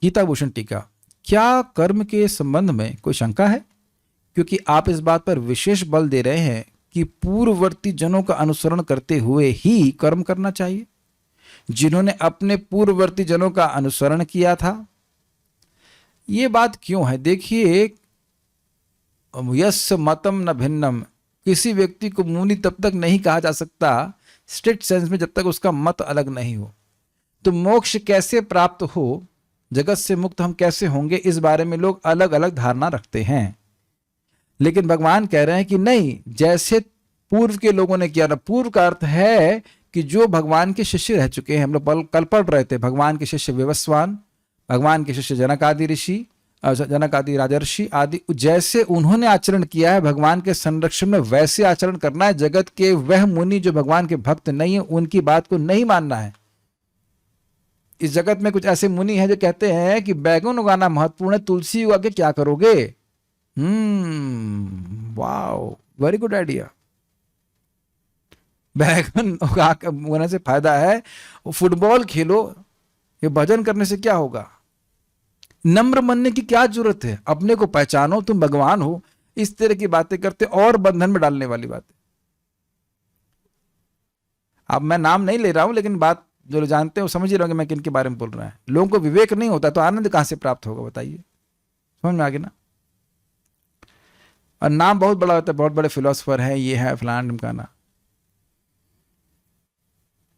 गीता भूषण टीका, क्या कर्म के संबंध में कोई शंका है? क्योंकि आप इस बात पर विशेष बल दे रहे हैं कि पूर्ववर्ती जनों का अनुसरण करते हुए ही कर्म करना चाहिए, जिन्होंने अपने पूर्ववर्ती जनों का अनुसरण किया था। ये बात क्यों है? देखिए, यस्य मतम न भिन्नम, किसी व्यक्ति को मुनि तब तक नहीं कहा जा सकता स्ट्रिक्ट सेंस में जब तक उसका मत अलग नहीं हो। तो मोक्ष कैसे प्राप्त हो, जगत से मुक्त हम कैसे होंगे, इस बारे में लोग अलग अलग धारणा रखते हैं। लेकिन भगवान कह रहे हैं कि नहीं, जैसे पूर्व के लोगों ने किया ना। पूर्व का अर्थ है कि जो भगवान के शिष्य रह चुके हैं। हम लोग कल पढ़ रहे थे, भगवान के शिष्य विवस्वान, भगवान के शिष्य जनक आदि ऋषि, जनक आदि राजर्षि आदि, जैसे उन्होंने आचरण किया है भगवान के संरक्षण में, वैसे आचरण करना है। जगत के वह मुनि जो भगवान के भक्त नहीं है, उनकी बात को नहीं मानना है। इस जगत में कुछ ऐसे मुनि हैं जो कहते हैं कि बैगन उगाना महत्वपूर्ण है, तुलसी उगा के क्या करोगे? Wow, very good idea. बैगन उगाने से फायदा है, फुटबॉल खेलो, ये भजन करने से क्या होगा? नम्र बनने की क्या जरूरत है? अपने को पहचानो, तुम भगवान हो। इस तरह की बातें करते और बंधन में डालने वाली बातें। अब मैं नाम नहीं ले रहा हूं, लेकिन बात जो लोग जानते हैं वो समझ ही रहोगे मैं किन के बारे में बोल रहा है। लोगों को विवेक नहीं होता तो आनंद कहां से प्राप्त होगा बताइए? समझ में आ गया ना? और नाम बहुत बड़ा होता है, बहुत बड़े फिलोसफर हैं, ये है फलाना ढिमकाना।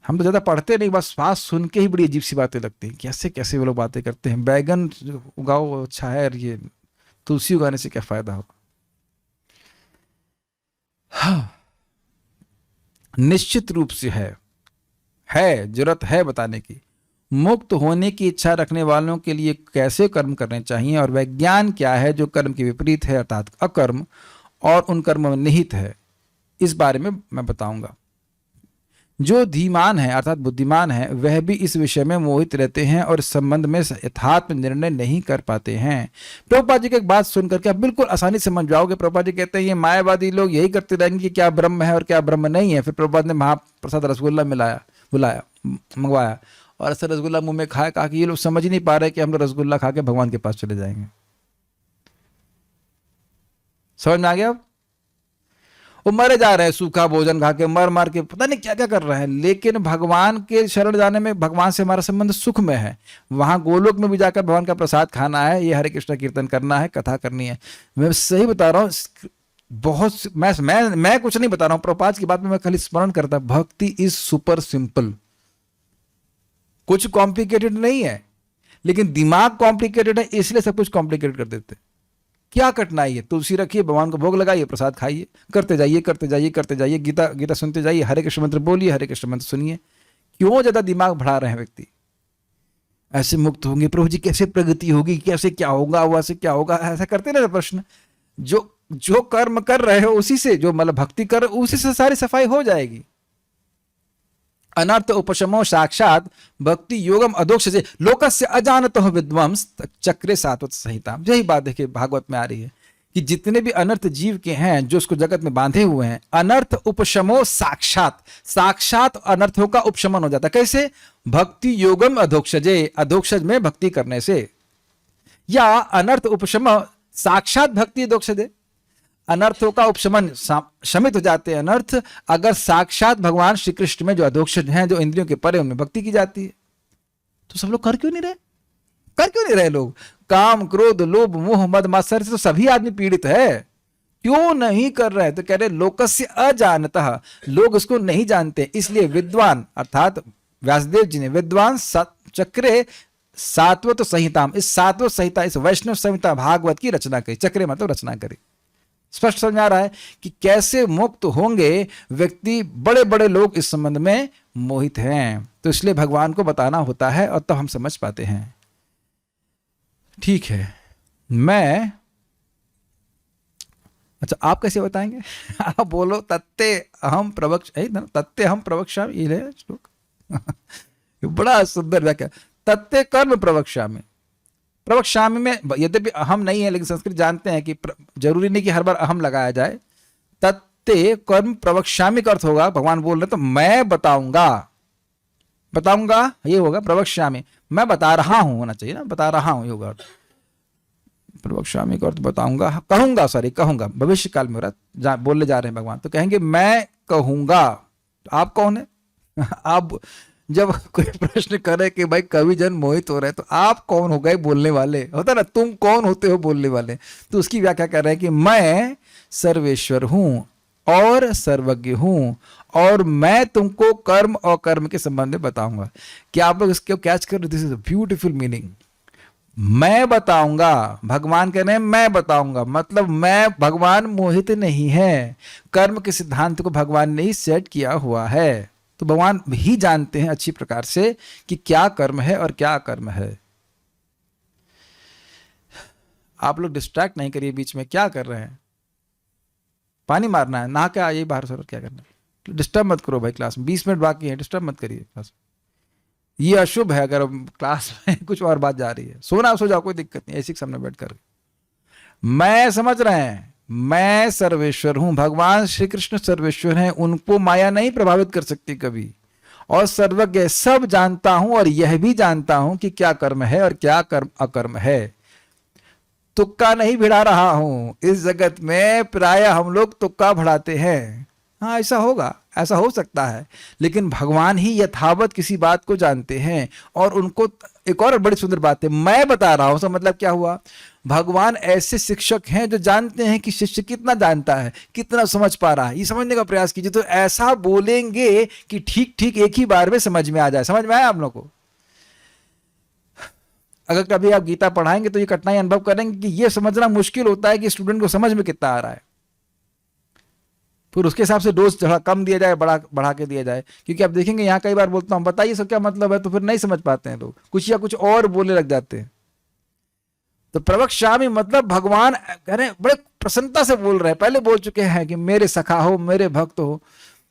हम तो ज्यादा पढ़ते नहीं, बस बात सुन के ही बड़ी अजीब सी बातें लगती हैं। कैसे कैसे वो लोग बातें करते हैं। बैगन उगाओ अच्छा है, और ये तुलसी उगाने से क्या फायदा होगा? हाँ, निश्चित रूप से है जरूरत है बताने की। मुक्त होने की इच्छा रखने वालों के लिए कैसे कर्म करने चाहिए और वह ज्ञान क्या है जो कर्म के विपरीत है, अर्थात अकर्म, और उन कर्मों में निहित है, इस बारे में मैं बताऊंगा। जो धीमान है अर्थात बुद्धिमान है, वह भी इस विषय में मोहित रहते हैं और इस संबंध में यथार्थ निर्णय नहीं कर पाते हैं। प्रभुपाद जी की एक बात सुनकर के आप बिल्कुल आसानी से समझ जाओगे। प्रभुपाद जी कहते हैं ये मायावादी लोग यही करते रहेंगे कि क्या ब्रह्म है और क्या ब्रह्म नहीं है। फिर प्रभुपाद ने महाप्रसाद रसगुल्ला मंगवाया और ऐसा रसगुल्ला मुंह में खाया, कहा कि ये लोग समझ ही नहीं पा रहे कि हम लोग रसगुल्ला खा के भगवान के पास चले जाएंगे। समझ में आ गया? अब वो मरे जा रहे हैं सूखा भोजन खा के, मर के पता नहीं क्या क्या कर रहे हैं। लेकिन भगवान के शरण जाने में भगवान से हमारा संबंध सुख में है। वहां गोलोक में भी जाकर भगवान का प्रसाद खाना है, ये हरे कृष्ण कीर्तन करना है, कथा करनी है। मैं सही बता रहा हूँ, बहुत मैं कुछ नहीं बता रहा हूँ। प्रभुपाद की बात में मैं खाली स्मरण करता, भक्ति इज सुपर सिंपल। कुछ कॉम्प्लिकेटेड नहीं है, लेकिन दिमाग कॉम्प्लिकेटेड है, इसलिए सब कुछ कॉम्प्लिकेटेड कर देते। क्या कठिनाई है? तुलसी रखिए, भगवान को भोग लगाइए, प्रसाद खाइए, करते जाइए करते जाइए करते जाइए, गीता सुनते जाइए, हरे कृष्ण मंत्र बोलिए, हरे कृष्ण मंत्र सुनिए। क्यों ज्यादा दिमाग बढ़ा रहे हैं व्यक्ति? ऐसे मुक्त होंगे प्रभु जी, कैसे प्रगति होगी, कैसे क्या होगा, वैसे क्या होगा, ऐसा करते ना प्रश्न। जो कर्म कर रहे हो उसी से, जो मतलब भक्ति कर उसी से सारी सफाई हो जाएगी। अनर्थ उपशमो साक्षात भक्ति योगम अधोक्षजे लोकस्य अजानतो विद्वांस चक्रे सात्वत संहिता। यही बात देखिए भागवत में आ रही है कि जितने भी अनर्थ जीव के हैं जो उसको जगत में बांधे हुए हैं, अनर्थ उपशमो साक्षात अनर्थों का उपशमन हो जाता है। कैसे? भक्ति योगम अधोक्षजे, अधोक्षज में भक्ति करने से। या अनर्थ उपशम साक्षात भक्ति अधोक्षजे, अनर्थों का उपशमन, शमित हो जाते हैं अनर्थ अगर साक्षात भगवान श्री कृष्ण में जो अधोक्षज हैं, जो इंद्रियों के परे, उनमें भक्ति की जाती है। तो सब लोग कर क्यों नहीं रहे लोग? काम क्रोध लोभ मोह मद मात्सर्य से तो सभी आदमी पीड़ित है, क्यों नहीं कर रहे? तो कह रहे लोकस्य अजानतः, लोग उसको नहीं जानते। इसलिए विद्वान अर्थात व्यासदेव जी ने विद्वान चक्रे सात्वत संहिता, इस सात्वत संहिता, इस वैष्णव संहिता भागवत की रचना करी। चक्रे मतलब रचना करी। स्पष्ट समझ आ रहा है कि कैसे मुक्त होंगे व्यक्ति। बड़े बड़े लोग इस संबंध में मोहित हैं, तो इसलिए भगवान को बताना होता है और तब हम समझ पाते हैं। ठीक है, मैं, अच्छा आप कैसे बताएंगे? आप बोलो तत्ते अहम प्रवक्ष, तत्ते हम प्रवक्ष्यामि, ये है श्लोक। बड़ा सुंदर व्याख्या। तत्ते कर्म प्रवक्ष्यामि, प्रवक्ष्यामि में यद्यपि अहम नहीं है, लेकिन संस्कृत जानते हैं कि जरूरी नहीं कि हर बार अहम लगाया जाए। तत्ते कर्म प्रवक्ष्यामि का अर्थ होगा, भगवान बोल रहे तो मैं बताऊंगा, बताऊंगा ये होगा प्रवक्ष्यामि, मैं बता रहा हूं होना चाहिए ना, बता रहा हूं ये होगा। प्रवक्ष्यामि का अर्थ बताऊंगा, कहूंगा, सॉरी कहूंगा, भविष्य काल में हो रहा, बोलने जा रहे हैं भगवान, तो कहेंगे मैं कहूंगा। आप कौन है? आप जब कोई प्रश्न करे कि भाई कवि जन मोहित हो रहे हैं, तो आप कौन हो गए बोलने वाले, होता ना, तुम कौन होते हो बोलने वाले? तो उसकी व्याख्या कर रहे हैं कि मैं सर्वेश्वर हूं और सर्वज्ञ हूं, और मैं तुमको कर्म और कर्म के संबंध में बताऊंगा। क्या आप लोग इसको कैच कर रहे? This is a beautiful meaning. मैं बताऊंगा, भगवान कह रहे हैं मैं बताऊंगा, मतलब मैं, भगवान मोहित नहीं है, कर्म के सिद्धांत को भगवान ने ही सेट किया हुआ है। तो भगवान ही जानते हैं अच्छी प्रकार से कि क्या कर्म है और क्या अकर्म है। आप लोग डिस्ट्रैक्ट नहीं करिए बीच में, क्या कर रहे हैं? पानी मारना है, नहा के आइए बाहर से, क्या करना है? डिस्टर्ब मत करो भाई, क्लास में 20 मिनट बाकी है, डिस्टर्ब मत करिए क्लास में। ये अशुभ है अगर क्लास में कुछ और बात जा रही है। सोना सो जाओ, कोई दिक्कत नहीं, ऐसी सामने बैठ कर। मैं समझ रहे हैं, मैं सर्वेश्वर हूं, भगवान श्री कृष्ण सर्वेश्वर हैं, उनको माया नहीं प्रभावित कर सकती कभी, और सर्वज्ञ, सब जानता हूं, और यह भी जानता हूं कि क्या कर्म है और क्या कर्म अकर्म है। तुक्का नहीं भिड़ा रहा हूं, इस जगत में प्राय हम लोग तुक्का बढ़ाते हैं। हाँ ऐसा होगा, ऐसा हो सकता है, लेकिन भगवान ही यथावत किसी बात को जानते हैं, और उनको एक और बड़ी सुंदर बात है, मैं बता रहा हूं, तो मतलब क्या हुआ? भगवान ऐसे शिक्षक हैं जो जानते हैं कि शिष्य कितना जानता है, कितना समझ पा रहा है, ये समझने का प्रयास कीजिए। तो ऐसा बोलेंगे कि ठीक ठीक एक ही बार में समझ में आ जाए। समझ में आया आप लोग को? अगर कभी आप गीता पढ़ाएंगे तो ये कठिनाई अनुभव करेंगे कि ये समझना मुश्किल होता है कि स्टूडेंट को समझ में कितना आ रहा है, फिर उसके हिसाब से डोज थोड़ा कम दिया जाए, बढ़ा के दिया जाए। क्योंकि आप देखेंगे यहाँ कई बार बोलता हूँ बताइए सब क्या मतलब है, तो फिर नहीं समझ पाते हैं लोग, कुछ या कुछ और बोलने लग जाते हैं। तो प्रवक्ष्यामि मतलब भगवान कह रहे हैं, बड़े प्रसन्नता से बोल रहे हैं, पहले बोल चुके हैं कि मेरे सखा हो, मेरे भक्त हो,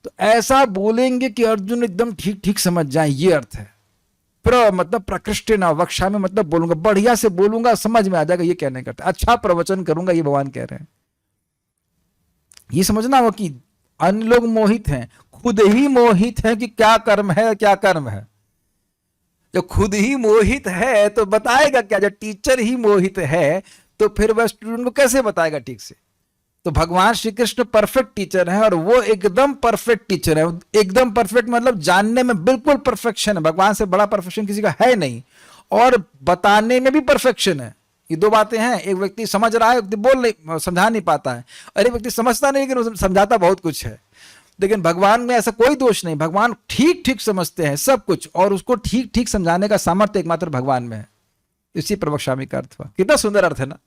तो ऐसा बोलेंगे कि अर्जुन एकदम ठीक ठीक समझ जाए, ये अर्थ है। प्र मतलब प्रकृष्ट ना, वक्ष्यामि मतलब बोलूंगा, बढ़िया से बोलूंगा, समझ में आ जाएगा, ये कहने का, अच्छा प्रवचन करूंगा, ये भगवान कह रहे हैं। ये समझना हो कि अन्य लोग मोहित हैं, खुद ही मोहित है कि क्या कर्म है क्या कर्म है। जब खुद ही मोहित है तो बताएगा क्या? जब टीचर ही मोहित है तो फिर वह स्टूडेंट को कैसे बताएगा ठीक से? तो भगवान श्री कृष्ण परफेक्ट टीचर है, और वो एकदम परफेक्ट टीचर है। एकदम परफेक्ट मतलब जानने में बिल्कुल परफेक्शन है, भगवान से बड़ा परफेक्शन किसी का है नहीं, और बताने में भी परफेक्शन है। ये दो बातें हैं, एक व्यक्ति समझ रहा है, एक व्यक्ति बोल नहीं, समझा नहीं पाता है, और एक व्यक्ति समझता नहीं लेकिन समझाता बहुत कुछ है। लेकिन भगवान में ऐसा कोई दोष नहीं, भगवान ठीक ठीक समझते हैं सब कुछ, और उसको ठीक ठीक समझाने का सामर्थ्य एकमात्र भगवान में है। इसी प्रवक्ष्यामि का अर्थ हुआ। कितना सुंदर अर्थ है ना।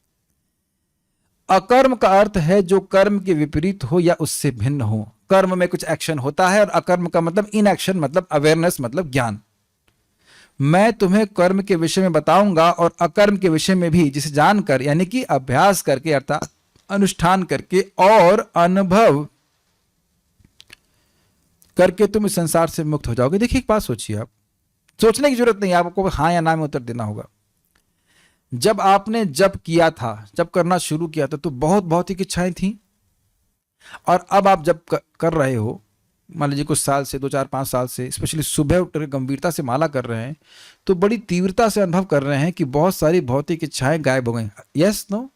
अकर्म का अर्थ है जो कर्म के विपरीत हो या उससे भिन्न हो। कर्म में कुछ एक्शन होता है, और अकर्म का मतलब इनएक्शन, मतलब अवेयरनेस, मतलब ज्ञान। मैं तुम्हें कर्म के विषय में बताऊंगा और अकर्म के विषय में भी, जिसे जानकर यानी कि अभ्यास करके अर्थात अनुष्ठान करके और अनुभव करके तुम इस संसार से मुक्त हो जाओगे। देखिए एक बात सोचिए, आप सोचने की जरूरत नहीं, आपको हाँ या ना में उत्तर देना होगा। जब आपने जब किया था, जब करना शुरू किया था, तो बहुत बहुत ही इच्छाएं थी, और अब आप जब कर रहे हो, मान लीजिए कुछ साल से, 2 4 5 साल से, स्पेशली सुबह उठकर गंभीरता से माला कर रहे हैं, तो बड़ी तीव्रता से अनुभव कर रहे हैं कि बहुत सारी भौतिक इच्छाएं गायब हो गई। Yes no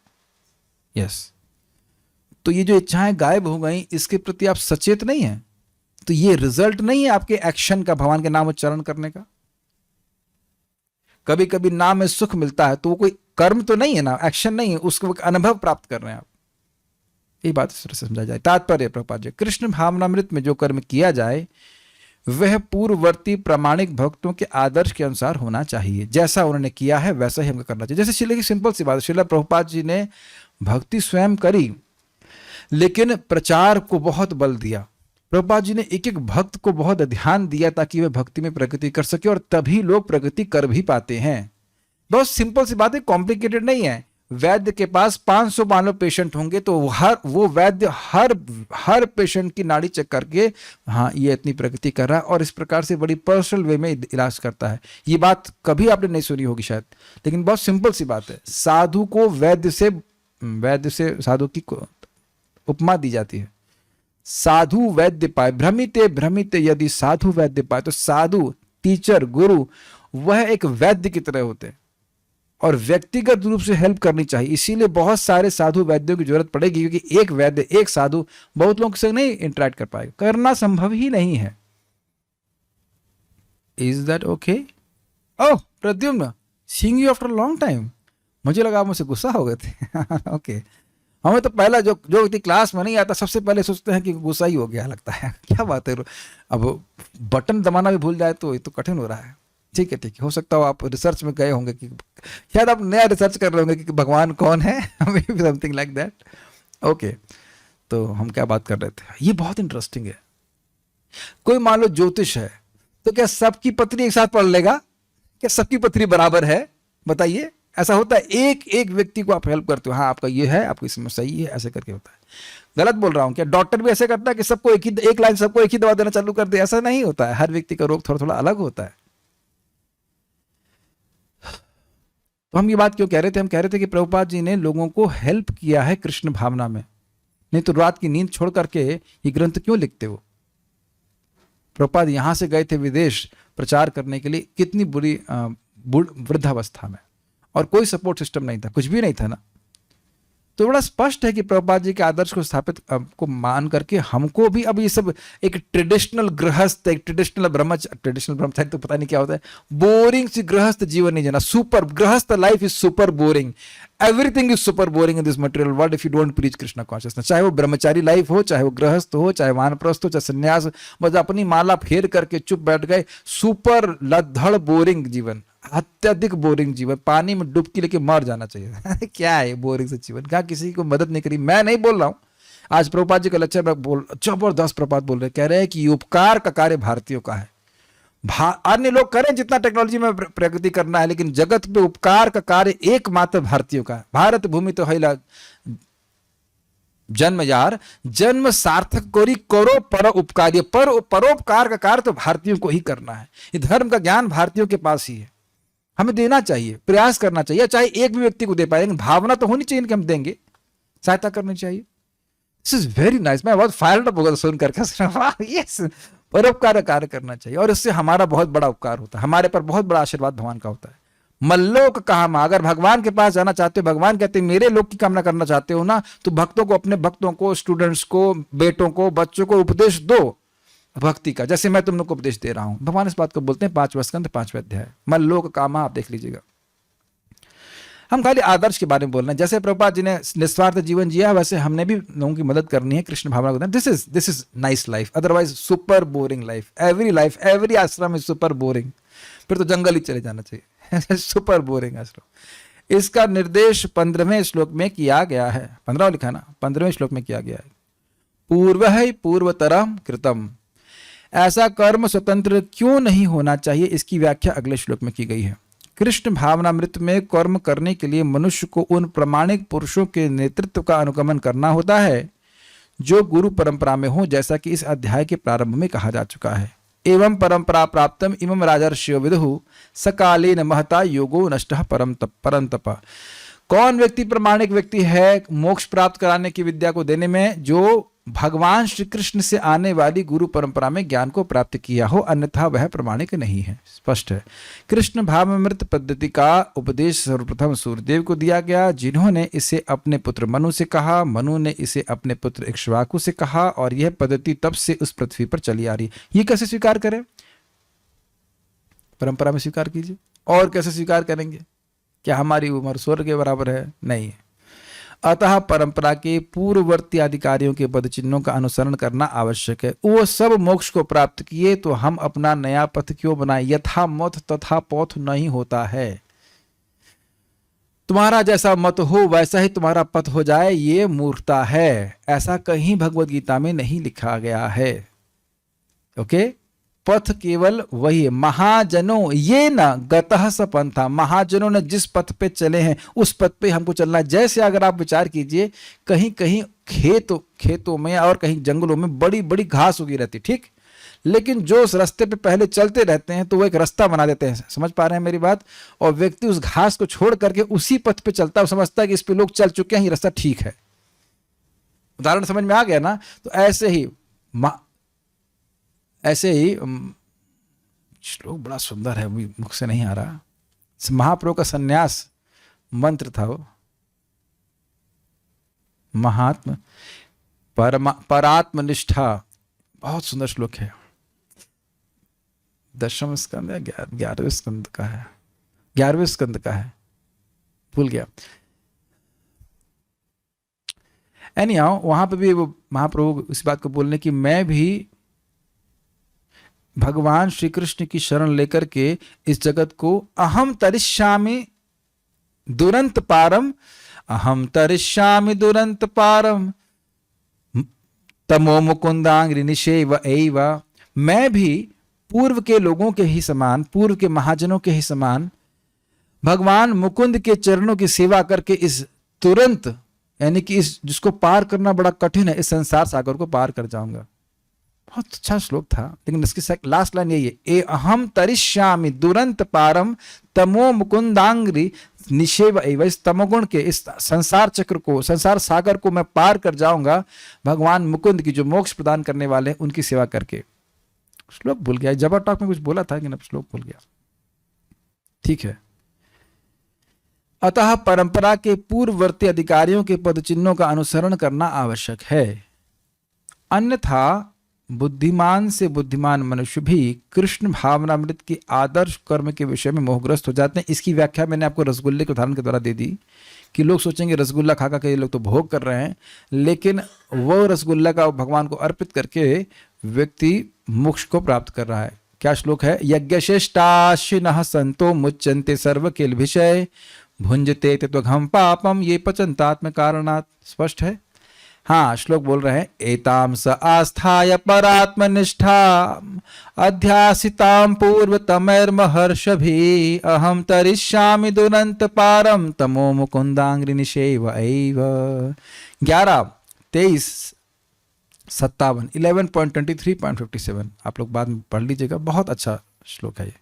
yes. तो ये जो इच्छाएं गायब हो गई, इसके प्रति आप सचेत नहीं है, तो ये रिजल्ट नहीं है आपके एक्शन का, भगवान के नाम उच्चारण करने का। कभी कभी नाम में सुख मिलता है तो वो कोई कर्म तो नहीं है ना, एक्शन नहीं है, उसको अनुभव प्राप्त कर रहे हैं आप। यही बात इस तरह से समझा जाए। तात्पर्य प्रभुपाद जी, कृष्ण भावनामृत में जो कर्म किया जाए वह पूर्ववर्ती प्रामाणिक भक्तों के आदर्श के अनुसार होना चाहिए। जैसा उन्होंने किया है वैसा ही हमको करना चाहिए। जैसे शिला की सिंपल सी बात, शिला प्रभुपाद जी ने भक्ति स्वयं करी, लेकिन प्रचार को बहुत बल दिया। प्रभुपाद जी ने एक एक भक्त को बहुत ध्यान दिया ताकि वह भक्ति में प्रगति कर सके, और तभी लोग प्रगति कर भी पाते हैं। बहुत सिंपल सी बात है, कॉम्प्लिकेटेड नहीं है। वैद्य के पास 500 मान लो पेशेंट होंगे तो वो वैद्य हर पेशेंट की नाड़ी चेक करके हाँ ये इतनी प्रगति कर रहा है और इस प्रकार से बड़ी पर्सनल वे में इलाज करता है। ये बात कभी आपने नहीं सुनी होगी शायद, लेकिन बहुत सिंपल सी बात है। साधु को वैद्य से साधु की उपमा दी जाती है। साधु वैद्य पाए, भ्रमिते भ्रमिते यदि साधु वैद्य पाए, तो साधु टीचर गुरु वह एक वैद्य की तरह होते हैं और व्यक्तिगत रूप से हेल्प करनी चाहिए। इसीलिए बहुत सारे साधु वैद्यों की जरूरत पड़ेगी, क्योंकि एक वैद्य एक साधु बहुत लोगों से नहीं इंटरेक्ट कर पाएगा, करना संभव ही नहीं है। Is that okay? Oh Pradyumna, seeing you after long time. मुझे लगा आप मुझसे गुस्सा हो गए थे ओके। हमें तो पहला जो व्यक्ति क्लास में नहीं आता सबसे पहले सोचते हैं कि गुस्सा ही हो गया लगता है क्या बात है, अब बटन दबाना भी भूल जाए तो ये तो कठिन हो रहा है। ठीक है, हो सकता हो आप रिसर्च में गए होंगे कि शायद आप नया रिसर्च कर रहे होंगे कि भगवान कौन है समथिंग लाइक दैट। ओके, तो हम क्या बात कर रहे थे, ये बहुत इंटरेस्टिंग है। कोई मान लो ज्योतिष है, तो क्या सबकी पत्री एक साथ पढ़ लेगा? क्या सबकी पत्री बराबर है? बताइए, ऐसा होता है? एक एक व्यक्ति को आप हेल्प करते हो, हाँ आपका ये है, आपकी समस्या सही है, ऐसे करके होता है। गलत बोल रहा हूं क्या? डॉक्टर भी ऐसे करता है कि सबको एक लाइन सबको एक ही दवा देना चालू कर दे? ऐसा नहीं होता है, हर व्यक्ति का रोग थोड़ा थोड़ा अलग होता है। तो हम ये बात क्यों कह रहे थे? हम कह रहे थे कि प्रभुपाद जी ने लोगों को हेल्प किया है कृष्ण भावना में, नहीं तो रात की नींद छोड़ करके ये ग्रंथ क्यों लिखते हो? प्रभुपाद यहां से गए थे विदेश प्रचार करने के लिए, कितनी बुरी वृद्धावस्था में, और कोई सपोर्ट सिस्टम नहीं था, कुछ भी नहीं था ना। तो बड़ा स्पष्ट है कि प्रभुपाद जी के आदर्श को स्थापित को मान करके हमको भी अब ये सब एक ट्रेडिशनल गृहस्थ, एक ट्रेडिशनल ब्रह्मचारी तो पता नहीं क्या होता है, बोरिंग सी गृहस्थ जीवन नहीं जाना। सुपर गृहस्थ life is super boring, everything is super boring in this material world if you don't preach Krishna consciousness. चाहे वो ब्रह्मचारी लाइफ हो, चाहे वो गृहस्थ हो, चाहे वानप्रस्थ हो, चाहे संन्यास, बस अपनी माला फेर करके चुप बैठ गए, सुपर लद्दड़ बोरिंग जीवन, अत्यधिक बोरिंग जीवन, पानी में डुबकी लेके मर जाना चाहिए क्या है बोरिंग से जीवन? क्या किसी को मदद नहीं करी? मैं नहीं बोल रहा हूं, आज प्रभुपाद जी का लेक्चर में जबरदस्त प्रभुपाद बोल रहे, कह रहे हैं कि उपकार का कार्य भारतीयों का है। अन्य लोग करें जितना टेक्नोलॉजी में प्रगति करना है, लेकिन जगत पे उपकार का कार्य एकमात्र भारतीयों का है। भारत भूमि तो हैला जन्म यार, जन्म सार्थक कोरी करो पर उपकार, परोपकार का कार्य तो भारतीयों को ही करना है। ये धर्म का ज्ञान भारतीयों के पास ही है, हमें देना चाहिए, प्रयास करना चाहिए, चाहे एक भी व्यक्ति को दे पाए, लेकिन भावना तो होनी चाहिए कि हम देंगे, सहायता करनी चाहिए। This is very nice. मैं बहुत फायर्ड अप हो गया सुन करके। यस, परोपकार कार्य करना चाहिए और इससे हमारा बहुत बड़ा उपकार होता है, हमारे पर बहुत बड़ा आशीर्वाद भगवान का होता है। मल्लोक कहा, अगर भगवान के पास जाना चाहते हो, भगवान कहते हैं मेरे लोक की कामना करना चाहते हो ना, तो भक्तों को, अपने भक्तों को, स्टूडेंट्स को, बेटों को, बच्चों को उपदेश दो भक्ति का, जैसे मैं तुम लोग को उपदेश दे रहा हूं। भगवान इस बात को बोलते हैं 5वां स्कंद 5वां अध्याय, मल्लोक कामा, आप देख लीजिएगा। हम खाली आदर्श के बारे में बोल रहे हैं, जैसे प्रभुपाद जी ने निस्वार्थ जीवन जिया, वैसे हमने भी लोगों की मदद करनी है कृष्ण भावना को। This is nice life, otherwise super boring life, every आश्रम इज सुपर बोरिंग, फिर तो जंगल ही चले जाना चाहिए सुपर बोरिंग आश्रम। इसका निर्देश 15वें श्लोक में किया गया है, 15 लिखा ना, 15वें श्लोक में किया गया है, पूर्व पूर्वतरम कृतम। ऐसा कर्म स्वतंत्र क्यों नहीं होना चाहिए, इसकी व्याख्या अगले श्लोक में की गई है। कृष्ण भावनामृत में कर्म करने के लिए मनुष्य को उन प्रामाणिक पुरुषों के नेतृत्व का अनुगमन करना होता है जो गुरु परंपरा में हो, जैसा कि इस अध्याय के प्रारंभ में कहा जा चुका है। एवं परंपरा प्राप्तम इमं राजर्षियो विदुः सकालेन महता योगो नष्टः परंतप। कौन व्यक्ति प्रामाणिक व्यक्ति है मोक्ष प्राप्त कराने की विद्या को देने में? जो भगवान श्री कृष्ण से आने वाली गुरु परंपरा में ज्ञान को प्राप्त किया हो, अन्यथा वह प्रमाणिक नहीं है। स्पष्ट है। कृष्ण भावामृत पद्धति का उपदेश सर्वप्रथम सूर्यदेव को दिया गया, जिन्होंने इसे अपने पुत्र मनु से कहा, मनु ने इसे अपने पुत्र इक्ष्वाकु से कहा, और यह पद्धति तब से उस पृथ्वी पर चली आ रही। ये कैसे स्वीकार करें? परंपरा में स्वीकार कीजिए। और कैसे स्वीकार करेंगे? क्या हमारी उम्र स्वर्ग के बराबर है? नहीं है। अतः परंपरा के पूर्ववर्ती अधिकारियों के पद चिन्हों का अनुसरण करना आवश्यक है। वो सब मोक्ष को प्राप्त किए तो हम अपना नया पथ क्यों बनाए? यथा मत तथा पथ नहीं होता है। तुम्हारा जैसा मत हो वैसा ही तुम्हारा पथ हो जाए, ये मूर्खता है। ऐसा कहीं भगवत गीता में नहीं लिखा गया है। ओके, पथ केवल वही है। महाजनों ये न गतः स पंथा, महाजनों ने जिस पथ पे चले हैं उस पथ पे हमको चलना है। जैसे अगर आप विचार कीजिए, कहीं कहीं खेतों में और कहीं जंगलों में बड़ी बड़ी घास उगी रहती, ठीक, लेकिन जो उस रास्ते पे पहले चलते रहते हैं तो वो एक रास्ता बना देते हैं, समझ पा रहे हैं मेरी बात, और व्यक्ति उस घास को छोड़ करके उसी पथ पे चलता है, समझता है कि इस पे लोग चल चुके हैं, ये रास्ता ठीक है। उदाहरण समझ में आ गया ना? तो ऐसे ही श्लोक बड़ा सुंदर है, मुख से नहीं आ रहा, महाप्रभु का सन्यास मंत्र था वो, महात्म परात्मनिष्ठा, बहुत सुंदर श्लोक है। 10वें स्कंद या 11वें स्कंद का है, 11वें स्कंद का है, भूल गया। एनीहाउ वहां पे भी वो महाप्रभु इस बात को बोलने की, मैं भी भगवान श्री कृष्ण की शरण लेकर के इस जगत को अहम तरिष्यामि दुरंत पारम, अहम तरिष्यामि दुरंत पारम तमो मुकुंदांग्रि निषेव एव, मैं भी पूर्व के लोगों के ही समान, पूर्व के महाजनों के ही समान भगवान मुकुंद के चरणों की सेवा करके इस तुरंत, यानी कि इस जिसको पार करना बड़ा कठिन है, इस संसार सागर को पार कर जाऊंगा। बहुत अच्छा श्लोक था, लेकिन इसकी लास्ट लाइन यही है, ए अहम तरिष्यामि दुरंत पारम तमो मुकुंदांग्रि निषेव एव, इस तमोगुण के इस संसार चक्र को, संसार सागर को मैं पार कर जाऊंगा भगवान मुकुंद की, जो मोक्ष प्रदान करने वाले हैं, उनकी सेवा करके। श्लोक भूल गया, जबर टॉक में कुछ बोला था लेकिन अब श्लोक भूल गया, ठीक है। अतः परंपरा के पूर्ववर्ती अधिकारियों के पद चिन्हों का अनुसरण करना आवश्यक है, अन्यथा बुद्धिमान से बुद्धिमान मनुष्य भी कृष्ण भावनामृत के आदर्श कर्म के विषय में मोहग्रस्त हो जाते हैं। इसकी व्याख्या मैंने आपको रसगुल्ले के उदाहरण के द्वारा दे दी कि लोग सोचेंगे रसगुल्ला खा खा के ये लोग तो भोग कर रहे हैं, लेकिन वो रसगुल्ला का भगवान को अर्पित करके व्यक्ति मोक्ष को प्राप्त कर रहा है। क्या श्लोक है? यज्ञशिष्टाशिनः संतो मुच्यन्ते सर्व किल विषय भुंजते तत्वघम पापम ये पचन्तात्म कारणात्। स्पष्ट है? हाँ, श्लोक बोल रहे हैं, एताम स आस्थाय परात्मनिष्ठा अध्यासिताम पूर्वतमैर्महर्षभि अहम तरिष्यामि दुरंत पारम तमो मुकुंदांग्रि निषेव एव। 11, 23, 57, 11.23.57 आप लोग बाद में पढ़ लीजिएगा, बहुत अच्छा श्लोक है ये।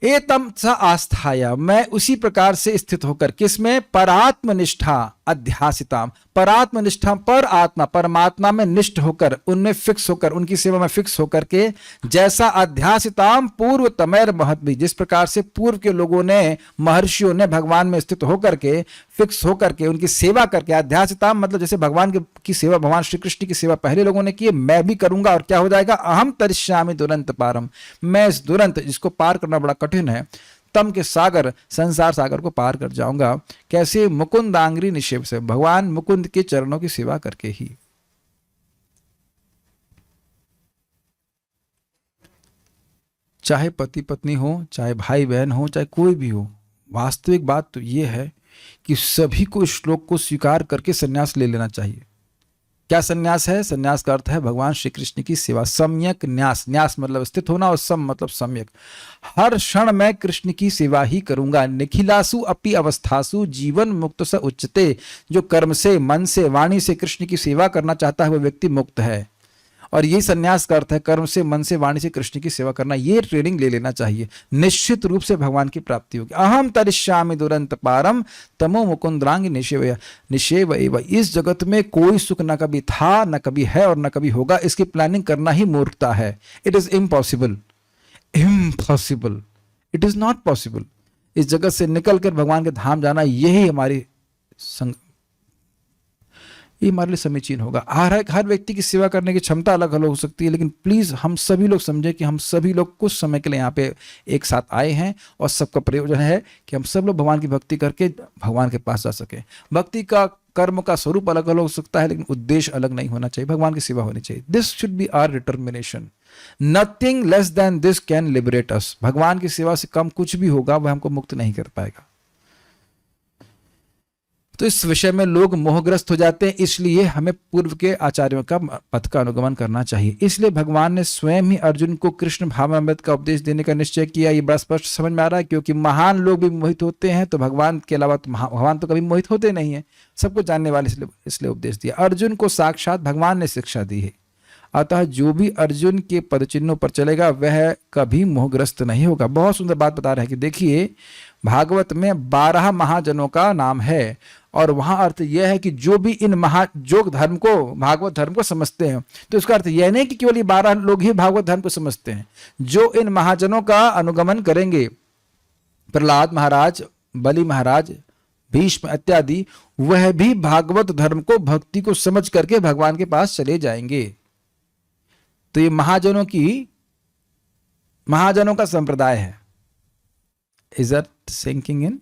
एतम स आस्थाया, मैं उसी प्रकार से स्थित होकर, किसमें? परात्मनिष्ठा अध्यासिताम, परात्मनिष्ठा, पर आत्मा परमात्मा में निष्ठ होकर, उनमें फिक्स होकर, उनकी सेवा में फिक्स होकर के, जैसा अध्यासिताम पूर्व तमैर महद्भी, जिस प्रकार से पूर्व के लोगों ने, महर्षियों ने भगवान में स्थित होकर के, फिक्स होकर के, उनकी सेवा करके, अध्यासिताम मतलब जैसे भगवान की सेवा, भगवान श्री कृष्ण की सेवा पहले लोगों ने की, मैं भी करूंगा, और क्या हो जाएगा? अहम तरिष्यामि दुरंत पारम, मैं इस दुरंत, जिसको पार करना बड़ा कठिन है, तम के सागर, संसार सागर को पार कर जाऊंगा। कैसे? मुकुंदांग्रि निषेव से, भगवान मुकुंद के चरणों की सेवा करके ही। चाहे पति पत्नी हो, चाहे भाई बहन हो, चाहे कोई भी हो, वास्तविक बात तो यह है कि सभी को इस श्लोक को स्वीकार करके संन्यास ले लेना चाहिए। क्या संन्यास है? संन्यास का अर्थ है भगवान श्री कृष्ण की सेवा। सम्यक न्यास, न्यास मतलब स्थित होना, और सम मतलब सम्यक। हर क्षण मैं कृष्ण की सेवा ही करूंगा। निखिलासु अपि अवस्थासु जीवन मुक्त स उच्चते, जो कर्म से, मन से, वाणी से कृष्ण की सेवा करना चाहता है वह व्यक्ति मुक्त है। और यही संन्यास का अर्थ है, कर्म से, मन से, वाणी से कृष्ण की सेवा करना। ये ट्रेनिंग ले लेना चाहिए, निश्चित रूप से भगवान की प्राप्ति होगी। अहम तरिष्यामि दुरंत पारम तमो मुकुंदांग्रि निषेव एव। इस जगत में कोई सुख न कभी था, न कभी है, और न कभी होगा। इसकी प्लानिंग करना ही मूर्खता है। It is impossible, impossible, it is not possible. इस जगत से निकलकर भगवान के धाम जाना, यही हमारी ये हमारे लिए समीचीन होगा। हर व्यक्ति की सेवा करने की क्षमता अलग अलग हो सकती है, लेकिन प्लीज हम सभी लोग समझे कि हम सभी लोग कुछ समय के लिए यहाँ पे एक साथ आए हैं, और सबका प्रयोजन है कि हम सब लोग भगवान की भक्ति करके भगवान के पास जा सके। भक्ति का, कर्म का स्वरूप अलग अलग हो सकता है, लेकिन उद्देश्य अलग नहीं होना चाहिए। भगवान की सेवा होनी चाहिए। This should be our determination. Nothing less than this can liberate us. भगवान की सेवा से कम कुछ भी होगा वह हमको मुक्त नहीं कर पाएगा। तो इस विषय में लोग मोहग्रस्त हो जाते हैं, इसलिए हमें पूर्व के आचार्यों का पथ का अनुगमन करना चाहिए। इसलिए भगवान ने स्वयं ही अर्जुन को कृष्ण भावनामृत का उपदेश देने का निश्चय किया। ये बड़ा स्पष्ट समझ में आ रहा है, क्योंकि महान लोग भी मोहित होते हैं, तो भगवान के अलावा तो भगवान तो कभी मोहित होते नहीं है, सबको जानने वाले, इसलिए उपदेश दिया। अर्जुन को साक्षात भगवान ने शिक्षा दी है, अतः जो भी अर्जुन के पदचिन्हों पर चलेगा वह कभी मोहग्रस्त नहीं होगा। बहुत सुंदर बात बता रहे हैं कि देखिए, भागवत में 12 महाजनों का नाम है, और वहां अर्थ यह है कि जो भी इन महायोग धर्म को, भागवत धर्म को समझते हैं, तो इसका अर्थ यह नहीं कि केवल ये 12 लोग ही भागवत धर्म को समझते हैं। जो इन महाजनों का अनुगमन करेंगे, प्रहलाद महाराज, बलि महाराज, भीष्म इत्यादि, वह भी भागवत धर्म को, भक्ति को समझ करके भगवान के पास चले जाएंगे। तो ये महाजनों का संप्रदाय है। Is that sinking in?